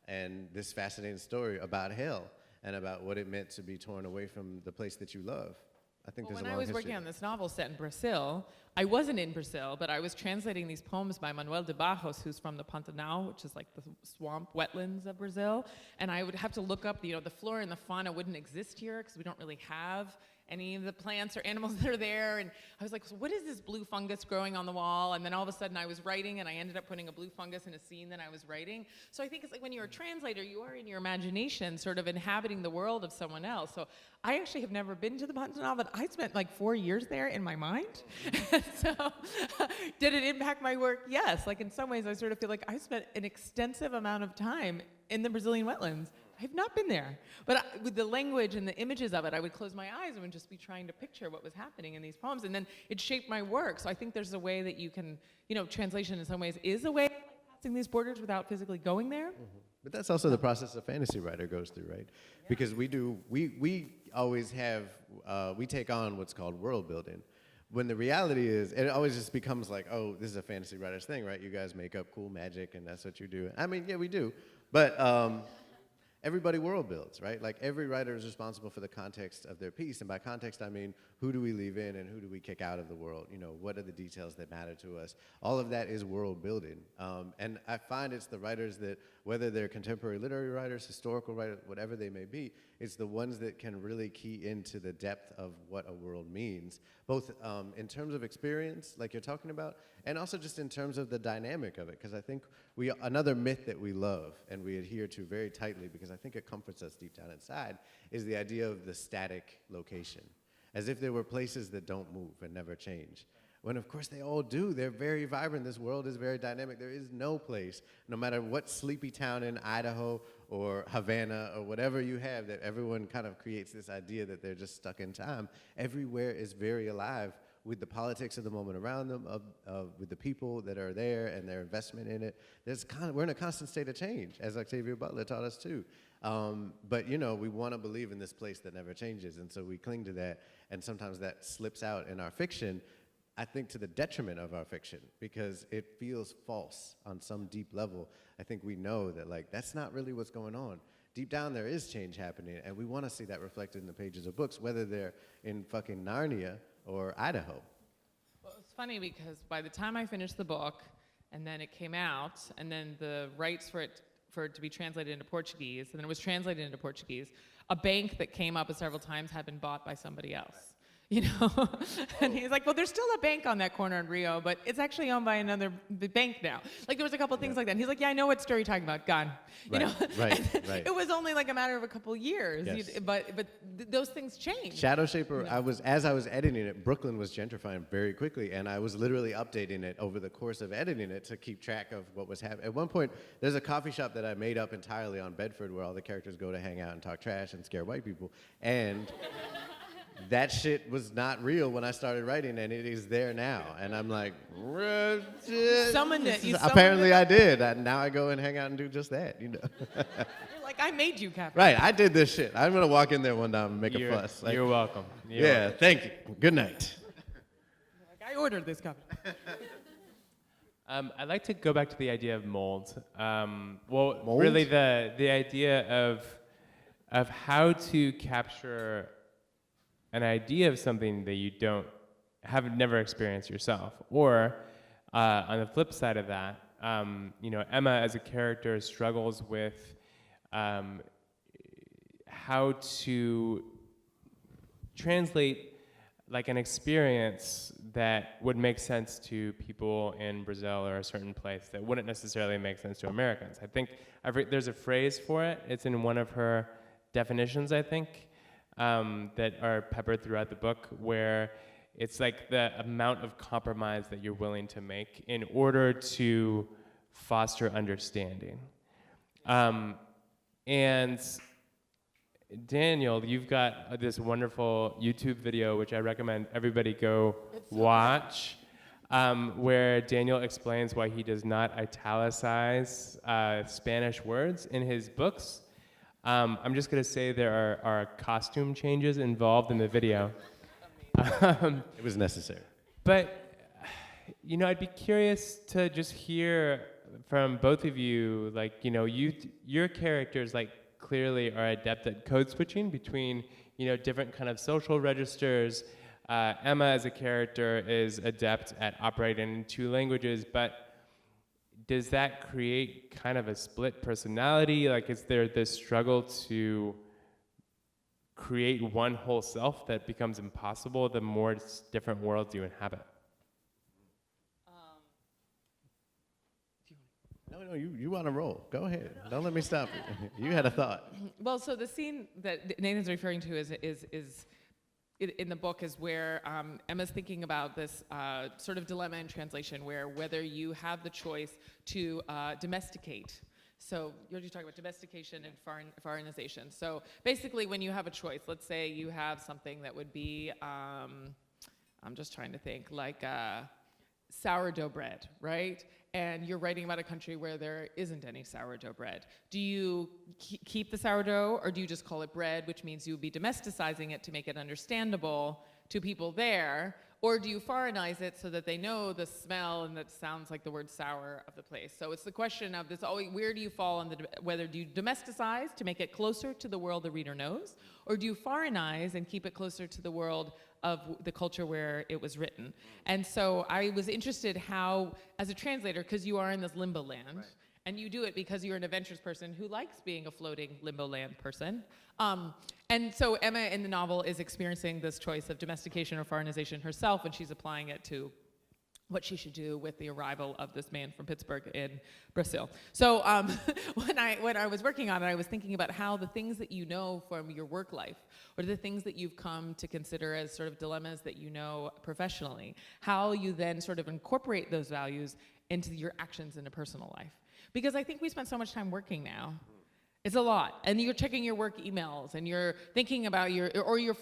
and this fascinating story about hell and about what it meant to be torn away from the place that you love. I think there's a long history. When I was working on this novel set in Brazil, I wasn't in Brazil, but I was translating these poems by Manuel de Barros, who's from the Pantanal, which is like the swamp wetlands of Brazil. And I would have to look up, you know, the flora and the fauna wouldn't exist here because we don't really have any of the plants or animals that are there. And I was like, so what is this blue fungus growing on the wall? And then all of a sudden I was writing and I ended up putting a blue fungus in a scene that I was writing. So I think it's like when you're a translator, you are in your imagination sort of inhabiting the world of someone else. So I actually have never been to the Pantanal, but I spent like 4 years there in my mind. So did it impact my work? Yes. Like in some ways I sort of feel like I spent an extensive amount of time in the Brazilian wetlands. I've not been there. But with the language and the images of it, I would close my eyes and would just be trying to picture what was happening in these poems. And then it shaped my work. So I think there's a way that you can, you know, translation in some ways is a way of passing these borders without physically going there. Mm-hmm. But that's also the process a fantasy writer goes through, right? Yeah. Because we always have, we take on what's called world building. When the reality is, it always just becomes like, oh, this is a fantasy writer's thing, right? You guys make up cool magic and that's what you do. I mean, yeah, we do. But, everybody world builds, right? Like every writer is responsible for the context of their piece. And by context, I mean, who do we leave in and who do we kick out of the world? You know, what are the details that matter to us? All of that is world building. And I find it's the writers that, whether they're contemporary literary writers, historical writers, whatever they may be, it's the ones that can really key into the depth of what a world means, both in terms of experience, like you're talking about, and also just in terms of the dynamic of it. Because I think another myth that we love and we adhere to very tightly, because I think it comforts us deep down inside, is the idea of the static location, as if there were places that don't move and never change. When of course they all do. They're very vibrant. This world is very dynamic. There is no place, no matter what sleepy town in Idaho or Havana or whatever you have, that everyone kind of creates this idea that they're just stuck in time. Everywhere is very alive with the politics of the moment around them, with the people that are there and their investment in it. We're in a constant state of change, as Octavia Butler taught us too. But you know, we want to believe in this place that never changes, and so we cling to that, and sometimes that slips out in our fiction, I think to the detriment of our fiction, because it feels false on some deep level. I think we know that, like, that's not really what's going on. Deep down there is change happening, and we want to see that reflected in the pages of books, whether they're in fucking Narnia or Idaho. Well, it's funny because by the time I finished the book, and then it came out, and then the rights for it to be translated into Portuguese, and then it was translated into Portuguese, a bank that came up several times had been bought by somebody else. You know, and he's like, well, there's still a bank on that corner in Rio, but it's actually owned by another bank now. Like, there was a couple of things like that. And he's like, yeah, I know what story you're talking about. Gone. You know? Right. It was only like a matter of a couple years, Yes. but those things change. Shadowshaper, You know? as I was editing it, Brooklyn was gentrifying very quickly, and I was literally updating it over the course of editing it to keep track of what was happening. At one point, there's a coffee shop that I made up entirely on Bedford where all the characters go to hang out and talk trash and scare white people, and that shit was not real when I started writing, and it is there now. And I'm like, Summoned it. You apparently summoned it. I did. And now I go and hang out and do just that, you know. You're like, I made you, Captain. Right, I did this shit. I'm gonna walk in there one time and make a fuss. Like, You're welcome. yeah, thank you. Good night. You're like, I ordered this, Captain. I'd like to go back to the idea of mold. Well, Mold? really the idea of how to capture an idea of something that you never experienced yourself, or on the flip side of that, you know, Emma as a character struggles with how to translate like an experience that would make sense to people in Brazil or a certain place that wouldn't necessarily make sense to Americans. I think there's a phrase for it. It's in one of her definitions, I think, that are peppered throughout the book, where it's like the amount of compromise that you're willing to make in order to foster understanding. And Daniel, you've got this wonderful YouTube video, which I recommend everybody go watch, where Daniel explains why he does not italicize Spanish words in his books. I'm just going to say there are costume changes involved in the video. It was necessary. But, you know, I'd be curious to just hear from both of you, like, you know, your characters, like, clearly are adept at code switching between, you know, different kind of social registers. Emma as a character is adept at operating in two languages, but does that create kind of a split personality? Like, is there this struggle to create one whole self that becomes impossible the more different worlds you inhabit? No, you want to roll. Go ahead. Don't let me stop you. You had a thought. Well, so the scene that Nathan's referring to is in the book is where Emma's thinking about this sort of dilemma in translation, where whether you have the choice to domesticate. So you're just talking about domestication and foreignization. So basically, when you have a choice, let's say you have something that would be, I'm just trying to think, like sourdough bread, right? And you're writing about a country where there isn't any sourdough bread. Do you keep the sourdough, or do you just call it bread, which means you would be domesticizing it to make it understandable to people there? Or do you foreignize it so that they know the smell and that sounds like the word sour of the place? So it's the question of this always, where do you fall on whether do you domesticize to make it closer to the world the reader knows, or do you foreignize and keep it closer to the world of the culture where it was written? And so I was interested how, as a translator, because you are in this limbo land, and you do it because you're an adventurous person who likes being a floating limbo land person. And so Emma in the novel is experiencing this choice of domestication or foreignization herself, and she's applying it to what she should do with the arrival of this man from Pittsburgh in Brazil. So when I was working on it, I was thinking about how the things that you know from your work life, or the things that you've come to consider as sort of dilemmas that you know professionally, how you then sort of incorporate those values into your actions in a personal life. Because I think we spend so much time working now. It's a lot. And you're checking your work emails, and you're thinking about your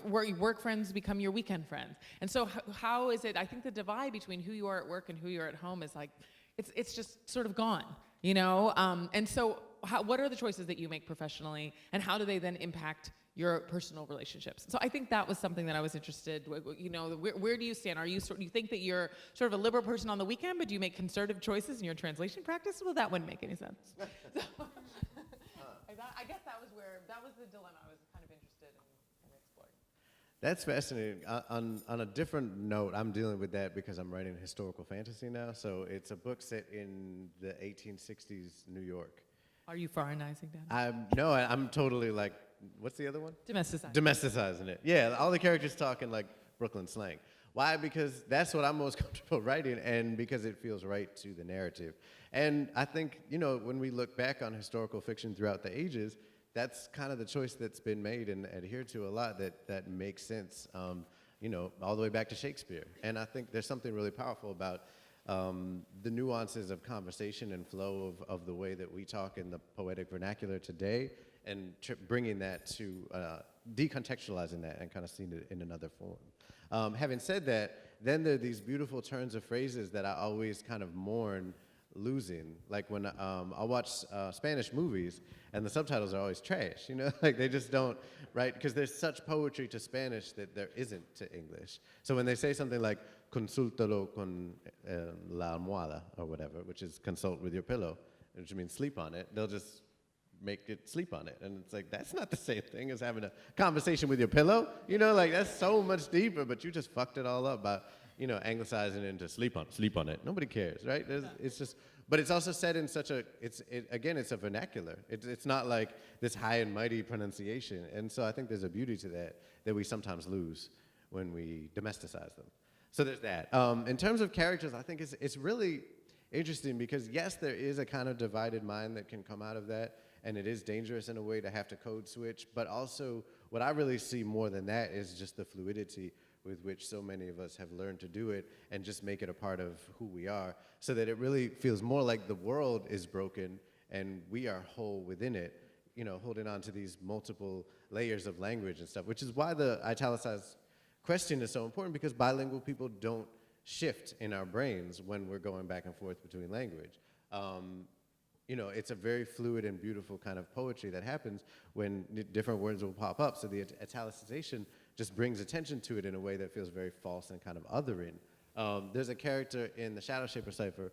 work friends become your weekend friends. And so how is it, I think the divide between who you are at work and who you are at home is like, it's just sort of gone, you know? And so what are the choices that you make professionally, and how do they then impact your personal relationships? So I think that was something that I was interested, you know, where do you stand? Do you think that you're sort of a liberal person on the weekend, but do you make conservative choices in your translation practice? Well, that wouldn't make any sense. So, I guess that was the dilemma I was kind of interested in exploring. That's fascinating. On a different note, I'm dealing with that because I'm writing historical fantasy now. So it's a book set in the 1860s New York. Are you foreignizing that? I'm totally like, what's the other one? Domesticizing it. Yeah, all the characters talking like Brooklyn slang. Why? Because that's what I'm most comfortable writing, and because it feels right to the narrative. And I think, you know, when we look back on historical fiction throughout the ages, that's kind of the choice that's been made and adhered to a lot that makes sense, you know, all the way back to Shakespeare. And I think there's something really powerful about the nuances of conversation and flow of the way that we talk in the poetic vernacular today, and bringing that to decontextualizing that and kind of seeing it in another form. Having said that, then there are these beautiful turns of phrases that I always kind of mourn losing. Like when I'll watch Spanish movies and the subtitles are always trash, you know, like they just don't, right? Because there's such poetry to Spanish that there isn't to English. So when they say something like consúltalo con la almohada or whatever, which is consult with your pillow, which means sleep on it, they'll just make it sleep on it. And it's like, that's not the same thing as having a conversation with your pillow. You know, like that's so much deeper, but you just fucked it all up by, you know, anglicizing it into sleep on it. Nobody cares, right? It's just, but it's also said in such a, it's a vernacular. It's not like this high and mighty pronunciation. And so I think there's a beauty to that we sometimes lose when we domesticize them. So there's that. In terms of characters, I think it's really interesting because yes, there is a kind of divided mind that can come out of that. And it is dangerous in a way to have to code switch, but also what I really see more than that is just the fluidity with which so many of us have learned to do it and just make it a part of who we are, so that it really feels more like the world is broken and we are whole within it, you know, holding on to these multiple layers of language and stuff, which is why the italicized question is so important, because bilingual people don't shift in our brains when we're going back and forth between language. You know, it's a very fluid and beautiful kind of poetry that happens when different words will pop up. So the italicization just brings attention to it in a way that feels very false and kind of othering. There's a character in the Shadowshaper Cypher,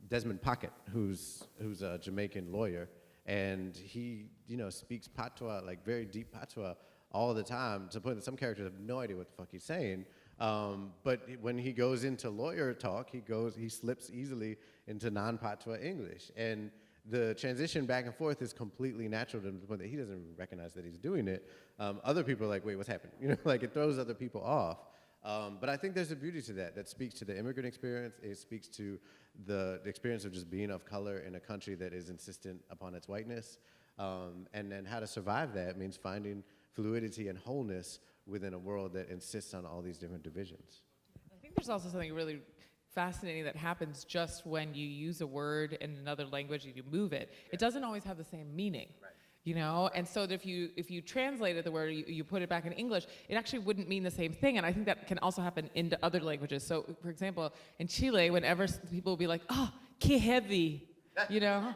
Desmond Pocket, who's a Jamaican lawyer, and he, you know, speaks patois, like very deep patois, all the time, to the point that some characters have no idea what the fuck he's saying. But when he goes into lawyer talk, he slips easily into non-patois English. And the transition back and forth is completely natural to the point that he doesn't recognize that he's doing it. Other people are like, wait, what's happening? You know, like it throws other people off. But I think there's a beauty to that speaks to the immigrant experience. It speaks to the experience of just being of color in a country that is insistent upon its whiteness. And then how to survive that means finding fluidity and wholeness within a world that insists on all these different divisions. I think there's also something really fascinating that happens just when you use a word in another language and you move it. It doesn't always have the same meaning. Right. You know, and so if you translated the word, you put it back in English, it actually wouldn't mean the same thing. And I think that can also happen into other languages. So, for example, in Chile, whenever people will be like, "Oh, qué heavy," you know.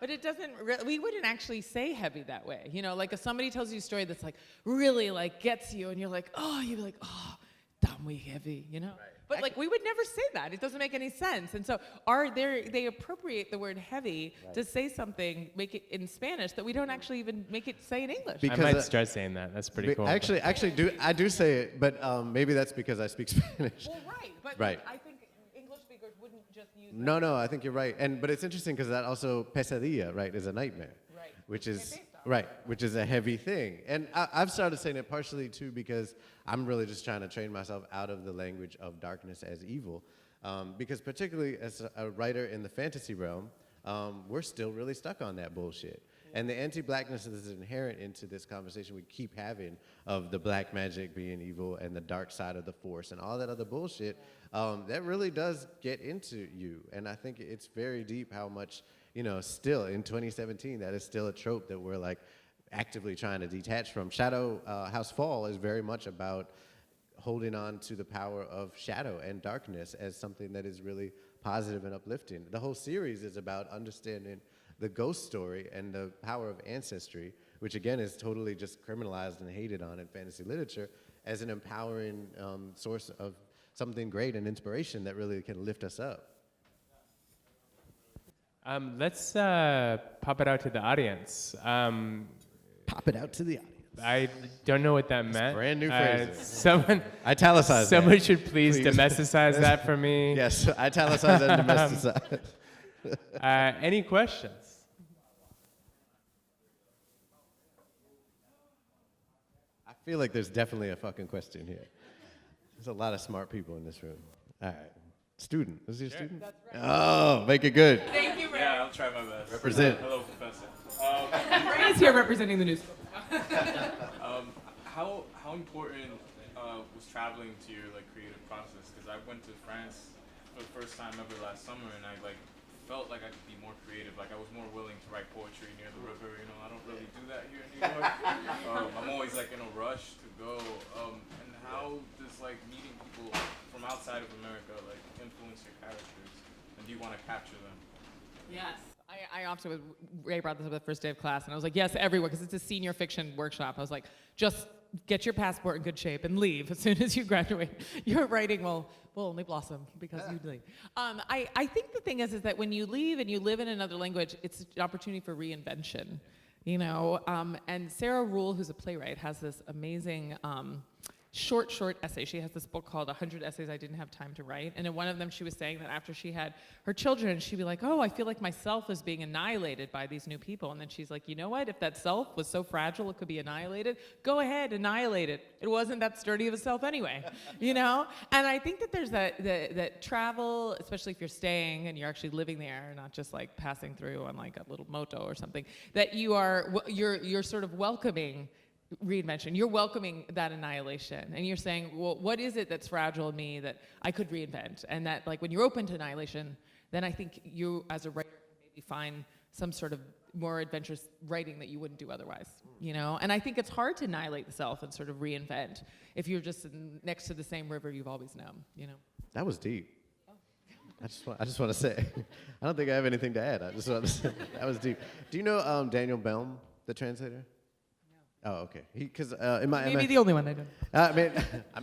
But it doesn't, we wouldn't actually say heavy that way. You know, like if somebody tells you a story that's like really like gets you and you're like, oh, you'd be like, oh, está muy heavy, you know? But like, we would never say that. It doesn't make any sense. And so they appropriate the word heavy to say something, make it in Spanish that we don't actually even make it say in English. I might start saying that. That's pretty cool. Actually, I do say it, but maybe that's because I speak Spanish. Well, right. But Right. I think English speakers wouldn't just use No, I think you're right. But it's interesting because that also pesadilla, right, is a nightmare. Right. Which is which is a heavy thing. And I've started saying it partially too because I'm really just trying to train myself out of the language of darkness as evil. Because particularly as a writer in the fantasy realm, we're still really stuck on that bullshit. And the anti-blackness that is inherent into this conversation we keep having of the black magic being evil and the dark side of the force and all that other bullshit, that really does get into you. And I think it's very deep how much, still in 2017, that is still a trope that we're like actively trying to detach from. House Fall is very much about holding on to the power of shadow and darkness as something that is really positive and uplifting. The whole series is about understanding the ghost story and the power of ancestry, which again is totally just criminalized and hated on in fantasy literature, as an empowering source of something great and inspiration that really can lift us up. Let's pop it out to the audience. Pop it out to the audience. I don't know what that meant. Brand new phrase. Someone Italicize Someone that. should please domesticize that for me. Yes, italicize and domesticize. Any questions? I feel like there's definitely a fucking question here. There's a lot of smart people in this room. All right. Student. Is he a student? That's right. Oh, make it good. Thank you, Ray. Yeah, I'll try my best. Represent. Hello, Professor. Ray is here representing the news. How important was traveling to your creative process? Because I went to France for the first time ever last summer, and I felt like I could be more creative. I was more willing to write poetry near the river. I don't really do that here in New York. I'm always in a rush to go. And how does meeting people from outside of America influence your characters? And do you want to capture them? Yes. I often, Ray brought this up the first day of class, and I was like, yes, everywhere, because it's a senior fiction workshop. I was like, just get your passport in good shape and leave as soon as you graduate. Your writing will only blossom because you leave. I think the thing is that when you leave and you live in another language, it's an opportunity for reinvention, and Sarah Rule, who's a playwright, has this amazing short essay. She has this book called 100 Essays I Didn't Have Time to Write. And in one of them, she was saying that after she had her children, she'd be like, oh, I feel like myself is being annihilated by these new people. And then she's like, you know what? If that self was so fragile it could be annihilated, go ahead, annihilate it. It wasn't that sturdy of a self anyway, And I think that there's that travel, especially if you're staying and you're actually living there, not just passing through on a little moto or something, that you're sort of welcoming reinvention. You're welcoming that annihilation, and you're saying, well, what is it that's fragile in me that I could reinvent? And that when you're open to annihilation, then I think you as a writer can maybe find some sort of more adventurous writing that you wouldn't do otherwise, And I think it's hard to annihilate the self and sort of reinvent if you're just next to the same river you've always known, That was deep. I just want to say, I don't think I have anything to add. I just want to say, that was deep. Do you know Daniel Belm, the translator? Oh, okay. Because in my maybe the only one I know.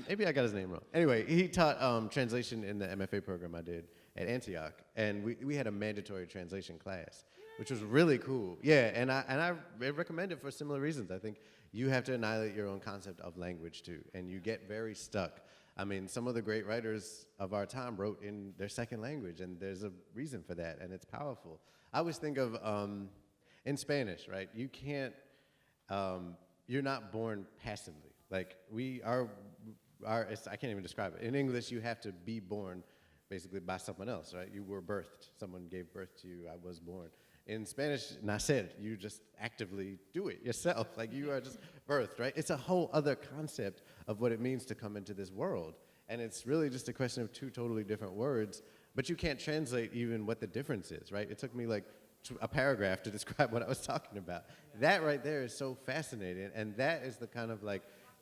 Maybe I got his name wrong. Anyway, he taught translation in the MFA program I did at Antioch, and we had a mandatory translation class, which was really cool. Yeah, and I recommend it for similar reasons. I think you have to annihilate your own concept of language too, and you get very stuck. Some of the great writers of our time wrote in their second language, and there's a reason for that, and it's powerful. I always think of in Spanish, right? You can't. You're not born passively. I can't even describe it. In English, you have to be born basically by someone else, right? You were birthed. Someone gave birth to you. I was born. In Spanish, nacer, you just actively do it yourself. You are just birthed, right? It's a whole other concept of what it means to come into this world. And it's really just a question of two totally different words, but you can't translate even what the difference is, right? It took me a paragraph to describe what I was talking about. That right there is so fascinating, and that is the kind of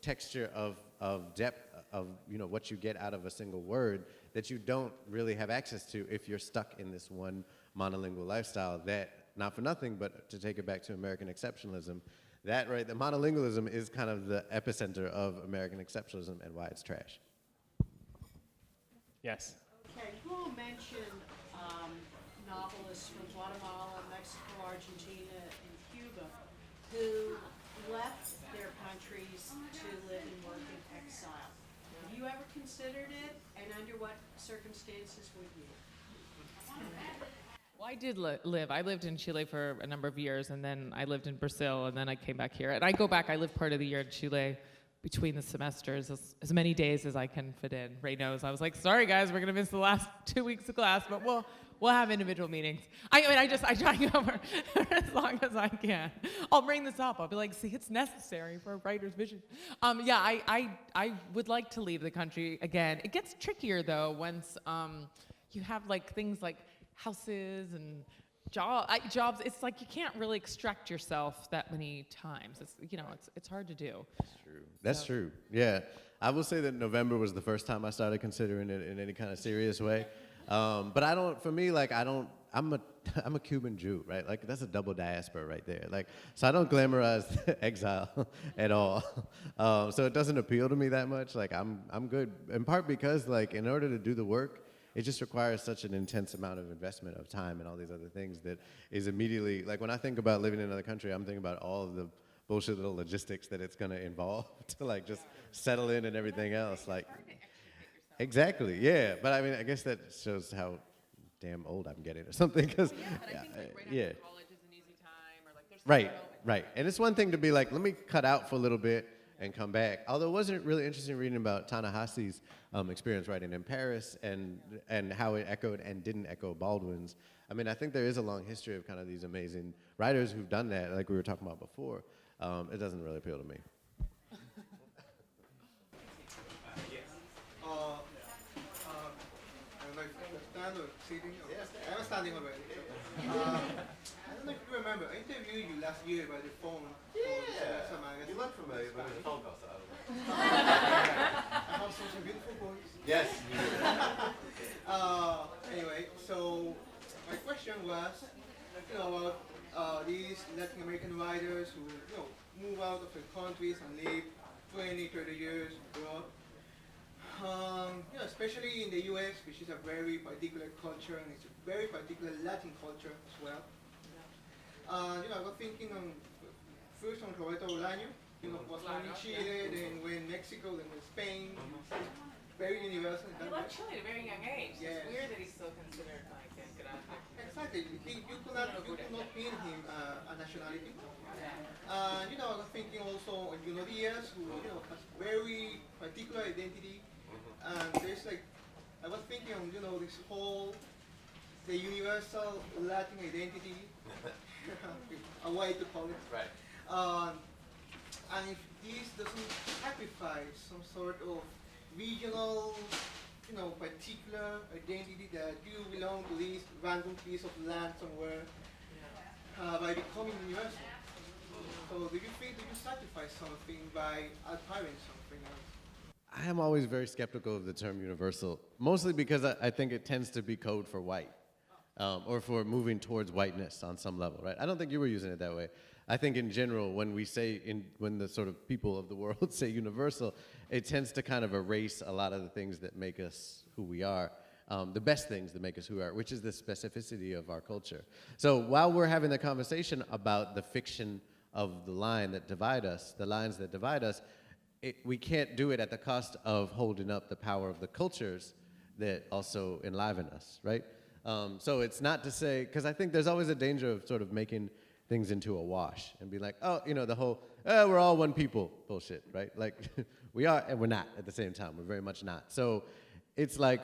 texture of depth of what you get out of a single word that you don't really have access to if you're stuck in this one monolingual lifestyle. That, not for nothing, but to take it back to American exceptionalism, the monolingualism is kind of the epicenter of American exceptionalism and why it's trash. Yes. Okay, you all mentioned novelists from Guatemala, Mexico, Argentina, and Cuba who left their countries to live and work in exile. Have you ever considered it, and under what circumstances would you? Well, I did live. I lived in Chile for a number of years, and then I lived in Brazil, and then I came back here. And I go back, I live part of the year in Chile between the semesters, as many days as I can fit in. Ray knows. I was like, sorry guys, we're gonna miss the last 2 weeks of class, but we'll have individual meetings. I try to go for as long as I can. I'll bring this up. I'll be like, see, it's necessary for a writer's vision. Yeah, I would like to leave the country again. It gets trickier though once you have like things like houses and jobs. It's like you can't really extract yourself that many times. It's hard to do. That's true. Yeah, I will say that November was the first time I started considering it in any kind of serious way. But I don't. For me, like I'm a Cuban Jew, right? Like that's a double diaspora right there. Like so, I don't glamorize exile at all. So it doesn't appeal to me that much. Like I'm good in part because like in order to do the work, it just requires such an intense amount of investment of time and all these other things that is immediately like when I think about living in another country, I'm thinking about all of the bullshit little logistics that it's going to involve to like just settle in and everything else. Like exactly, yeah. But I mean, I guess that shows how damn old I'm getting or something. Because I think like right after college is an easy time, or like there's right. And it's one thing to be like, let me cut out for a little bit and come back. Although it wasn't really interesting reading about Ta-Nehisi's experience writing in Paris and how it echoed and didn't echo Baldwin's. I mean, I think there is a long history of kind of these amazing writers who've done that, like we were talking about before. It doesn't really appeal to me. I'm standing already. I don't know if you remember, I interviewed you last year by the phone. Yeah, you look familiar, but the phone goes out. I have such a beautiful voice. Yes. Anyway, so my question was, about these Latin American writers who, move out of their countries and live 20, 30 years abroad. Especially in the U.S., which is a very particular culture, and it's a very particular Latin culture as well. I was thinking first on Roberto Bolaño, was born in Chile, then went Mexico, then went Spain. Very universal. He left Chile at a very young age. Yes. It's weird that he's still considered like a graduate. Exactly. You could not pin him a nationality. I was thinking also on Diaz, who has very particular identity. And there's like, I was thinking on this whole, the universal Latin identity, a way to call it. Right. And if this doesn't sacrifice some sort of regional, particular identity that you belong to this random piece of land somewhere by becoming universal. So do you sacrifice something by acquiring something else? I am always very skeptical of the term universal, mostly because I think it tends to be code for white, or for moving towards whiteness on some level, right? I don't think you were using it that way. I think in general, when the sort of people of the world say universal, it tends to kind of erase a lot of the things that make us who we are, the best things that make us who we are, which is the specificity of our culture. So while we're having the conversation about the fiction of the lines that divide us, we can't do it at the cost of holding up the power of the cultures that also enliven us, right? So it's not to say, because I think there's always a danger of sort of making things into a wash and be like, oh, the whole, we're all one people bullshit, right? Like, we are and we're not at the same time. We're very much not. So it's like,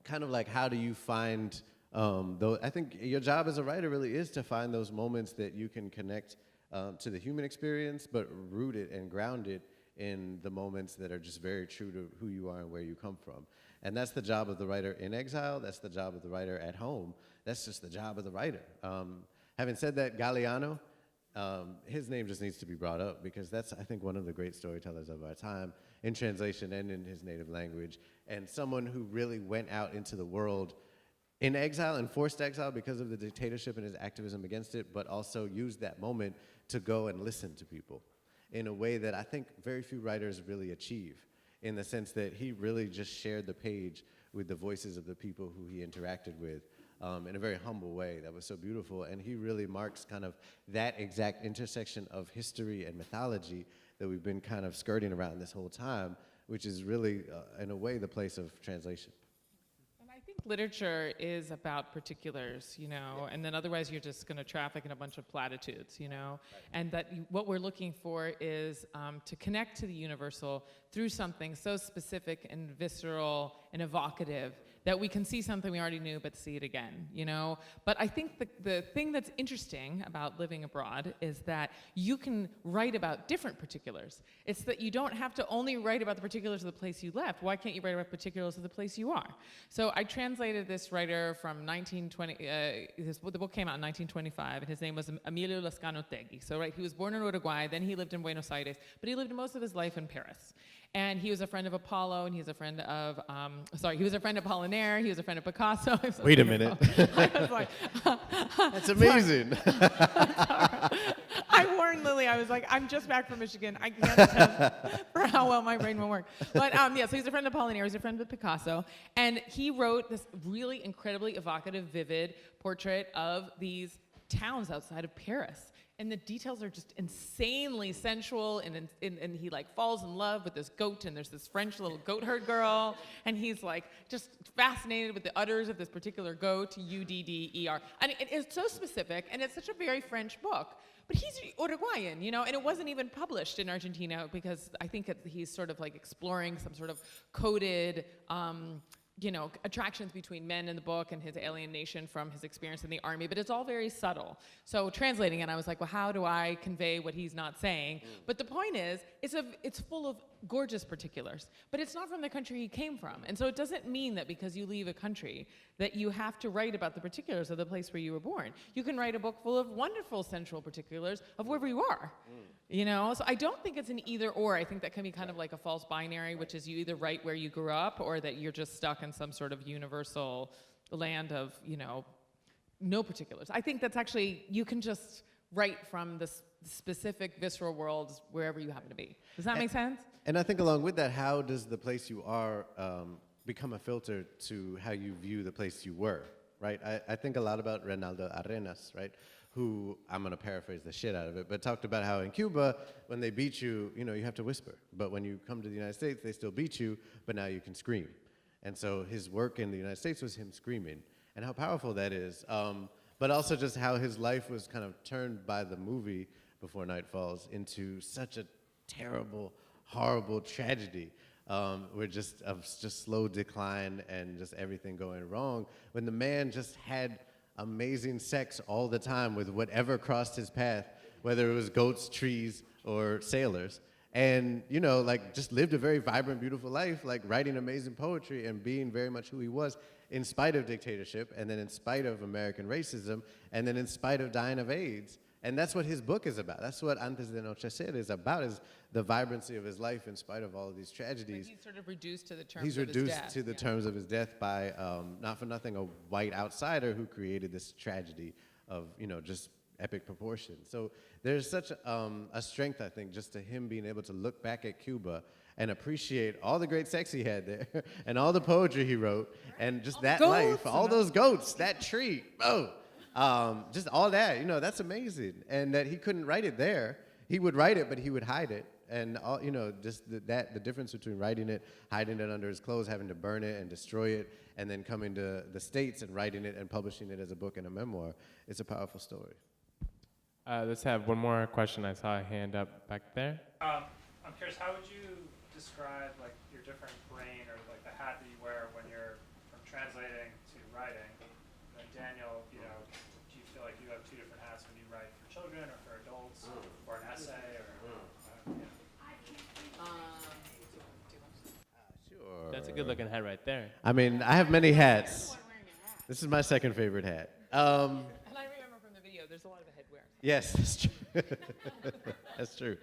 kind of like, how do you find those? I think your job as a writer really is to find those moments that you can connect to the human experience, but root it and ground it in the moments that are just very true to who you are and where you come from. And that's the job of the writer in exile. That's the job of the writer at home. That's just the job of the writer. Having said that, Galeano, his name just needs to be brought up because that's, I think, one of the great storytellers of our time in translation and in his native language, and someone who really went out into the world in exile and forced exile because of the dictatorship and his activism against it, but also used that moment to go and listen to people in a way that I think very few writers really achieve, in the sense that he really just shared the page with the voices of the people who he interacted with in a very humble way that was so beautiful. And he really marks kind of that exact intersection of history and mythology that we've been kind of skirting around this whole time, which is really, in a way, the place of translation. And I think literature is about particulars, you know, and then otherwise you're just going to traffic in a bunch of platitudes, you know, and that what we're looking for is to connect to the universal through something so specific and visceral and evocative that we can see something we already knew but see it again, you know? But I think the thing that's interesting about living abroad is that you can write about different particulars. It's that you don't have to only write about the particulars of the place you left. Why can't you write about particulars of the place you are? So I translated this writer from 1920, the book came out in 1925, and his name was Amelia Lazcano. So right, he was born in Uruguay, then he lived in Buenos Aires, but he lived most of his life in Paris. And he was a friend of Apollo, and he was a friend of, he was a friend of Apollinaire, he was a friend of Picasso. Wait a minute. I was like, That's amazing. I warned Lily, I was like, I'm just back from Michigan. I can't tell for how well my brain will work. But yeah, so he's a friend of Apollinaire, he's a friend of Picasso. And he wrote this really incredibly evocative, vivid portrait of these towns outside of Paris. And the details are just insanely sensual, and he like falls in love with this goat, and there's this French little goat herd girl, and he's like just fascinated with the udders of this particular goat, Udder. And it's so specific, and it's such a very French book. But he's Uruguayan, you know, and it wasn't even published in Argentina because I think he's sort of like exploring some sort of coded, you know, attractions between men in the book and his alienation from his experience in the army, but it's all very subtle. So translating it, I was like, well, how do I convey what he's not saying? But the point is, it's full of gorgeous particulars, but it's not from the country he came from. And so it doesn't mean that because you leave a country that you have to write about the particulars of the place where you were born. You can write a book full of wonderful sensual particulars of wherever you are. You know, so I don't think it's an either or. I think that can be kind of like a false binary, which is you either write where you grew up or that you're just stuck in some sort of universal land of, you know, no particulars. I think that's actually, you can just write from the specific visceral worlds wherever you happen to be. Does that make sense? And I think along with that, how does the place you are become a filter to how you view the place you were, right? I think a lot about Reinaldo Arenas, right? Who, I'm gonna paraphrase the shit out of it, but talked about how in Cuba, when they beat you, you know, you have to whisper. But when you come to the United States, they still beat you, but now you can scream. And so his work in the United States was him screaming, and how powerful that is. But also just how his life was kind of turned by the movie Before Night Falls into such a terrible, horrible tragedy. We're just slow decline and just everything going wrong. When the man just had amazing sex all the time with whatever crossed his path, whether it was goats, trees, or sailors. And, you know, like just lived a very vibrant, beautiful life, like writing amazing poetry and being very much who he was in spite of dictatorship, and then in spite of American racism, and then in spite of dying of AIDS. And that's what his book is about. That's what Antes de Anochecer is about, is the vibrancy of his life in spite of all of these tragedies. But he's sort of reduced to the terms He's of his reduced death. to the terms of his death by, not for nothing, a white outsider who created this tragedy of, you know, just epic proportions. So there's such a strength, I think, just to him being able to look back at Cuba and appreciate all the great sex he had there and all the poetry he wrote and just that life, all those goats, that tree, just all that, you know, that's amazing. And that he couldn't write it there. He would write it, but he would hide it. And, all, you know, just the difference between writing it, hiding it under his clothes, having to burn it and destroy it, and then coming to the States and writing it and publishing it as a book and a memoir, it's a powerful story. Let's have one more question. I saw a hand up back there. I'm curious, how would you describe like your different brain or like the hat that you wear when you're from translating to writing? And Daniel, you know, do you feel like you have two different hats when you write for children or for adults or an essay or? Sure. That's a good looking hat right there. I mean, I have many hats. This is my second favorite hat. And I remember from the video, there's a lot of the headwear. Yes, that's true. That's true.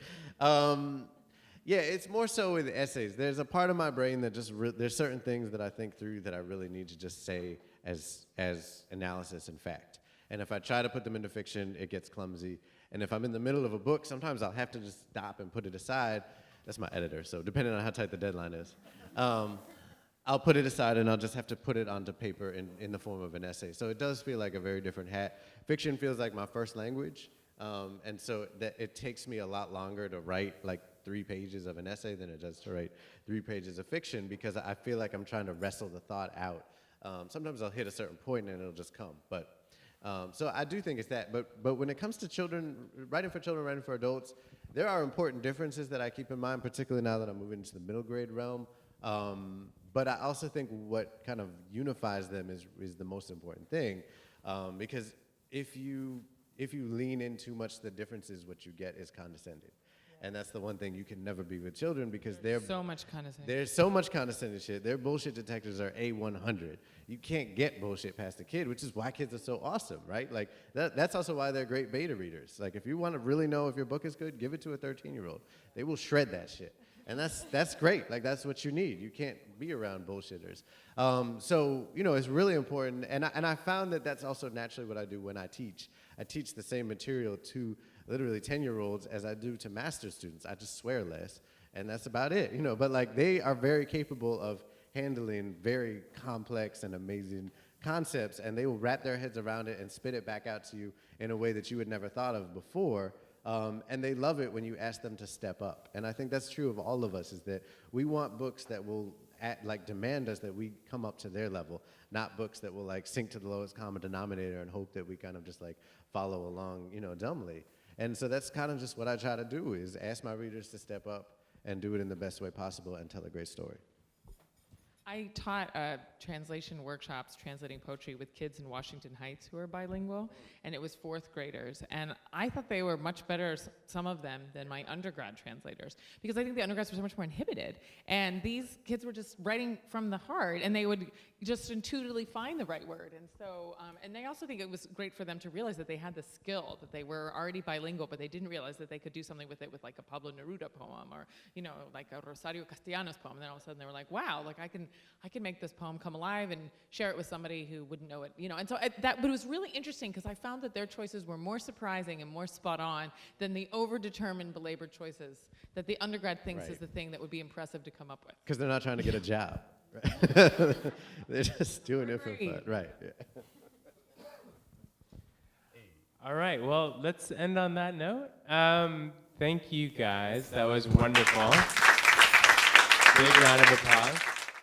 Yeah, it's more so with essays. There's a part of my brain that just, there's certain things that I think through that I really need to just say as analysis and fact. And if I try to put them into fiction, it gets clumsy. And if I'm in the middle of a book, sometimes I'll have to just stop and put it aside. That's my editor, so depending on how tight the deadline is. I'll put it aside and I'll just have to put it onto paper in the form of an essay. So it does feel like a very different hat. Fiction feels like my first language, and so that it takes me a lot longer to write like 3 pages of an essay than it does to write 3 pages of fiction, because I feel like I'm trying to wrestle the thought out. Sometimes I'll hit a certain point and it'll just come, but so I do think it's that. But when it comes to children, writing for adults, there are important differences that I keep in mind, particularly now that I'm moving into the middle grade realm. But I also think what kind of unifies them is the most important thing, because if you lean in too much, the differences, what you get is condescending. And that's the one thing you can never be with children, because There's so much condescending. There's so much condescending shit. Their bullshit detectors are A100. You can't get bullshit past a kid, which is why kids are so awesome, right? Like, that's also why they're great beta readers. Like, if you want to really know if your book is good, give it to a 13-year-old. They will shred that shit. And that's great. Like, that's what you need. You can't be around bullshitters. So, you know, it's really important. And I found that that's also naturally what I do when I teach. I teach the same material to literally 10-year-olds as I do to master's students. I just swear less, and that's about it, you know. But like, they are very capable of handling very complex and amazing concepts, and they will wrap their heads around it and spit it back out to you in a way that you had never thought of before. And they love it when you ask them to step up. And I think that's true of all of us, is that we want books that will demand us that we come up to their level, not books that will like sink to the lowest common denominator and hope that we kind of just like follow along, you know, dumbly. And so that's kind of just what I try to do, is ask my readers to step up and do it in the best way possible and tell a great story. I taught translation workshops, translating poetry with kids in Washington Heights who are bilingual, and it was 4th graders. And I thought they were much better, some of them, than my undergrad translators, because I think the undergrads were so much more inhibited. And these kids were just writing from the heart, and they would just intuitively find the right word. And so, and I also think it was great for them to realize that they had the skill, that they were already bilingual, but they didn't realize that they could do something with it, with like a Pablo Neruda poem, or, you know, like a Rosario Castellanos poem. And then all of a sudden they were like, wow, like I can make this poem come alive and share it with somebody who wouldn't know it, you know. And so but it was really interesting, because I found that their choices were more surprising and more spot on than the over-determined, belabored choices that the undergrad thinks is the thing that would be impressive to come up with. Because they're not trying to get a job. Right? They're just doing it for fun. Right. Yeah. All right, well, let's end on that note. Thank you, guys. That was wonderful. Big round of applause.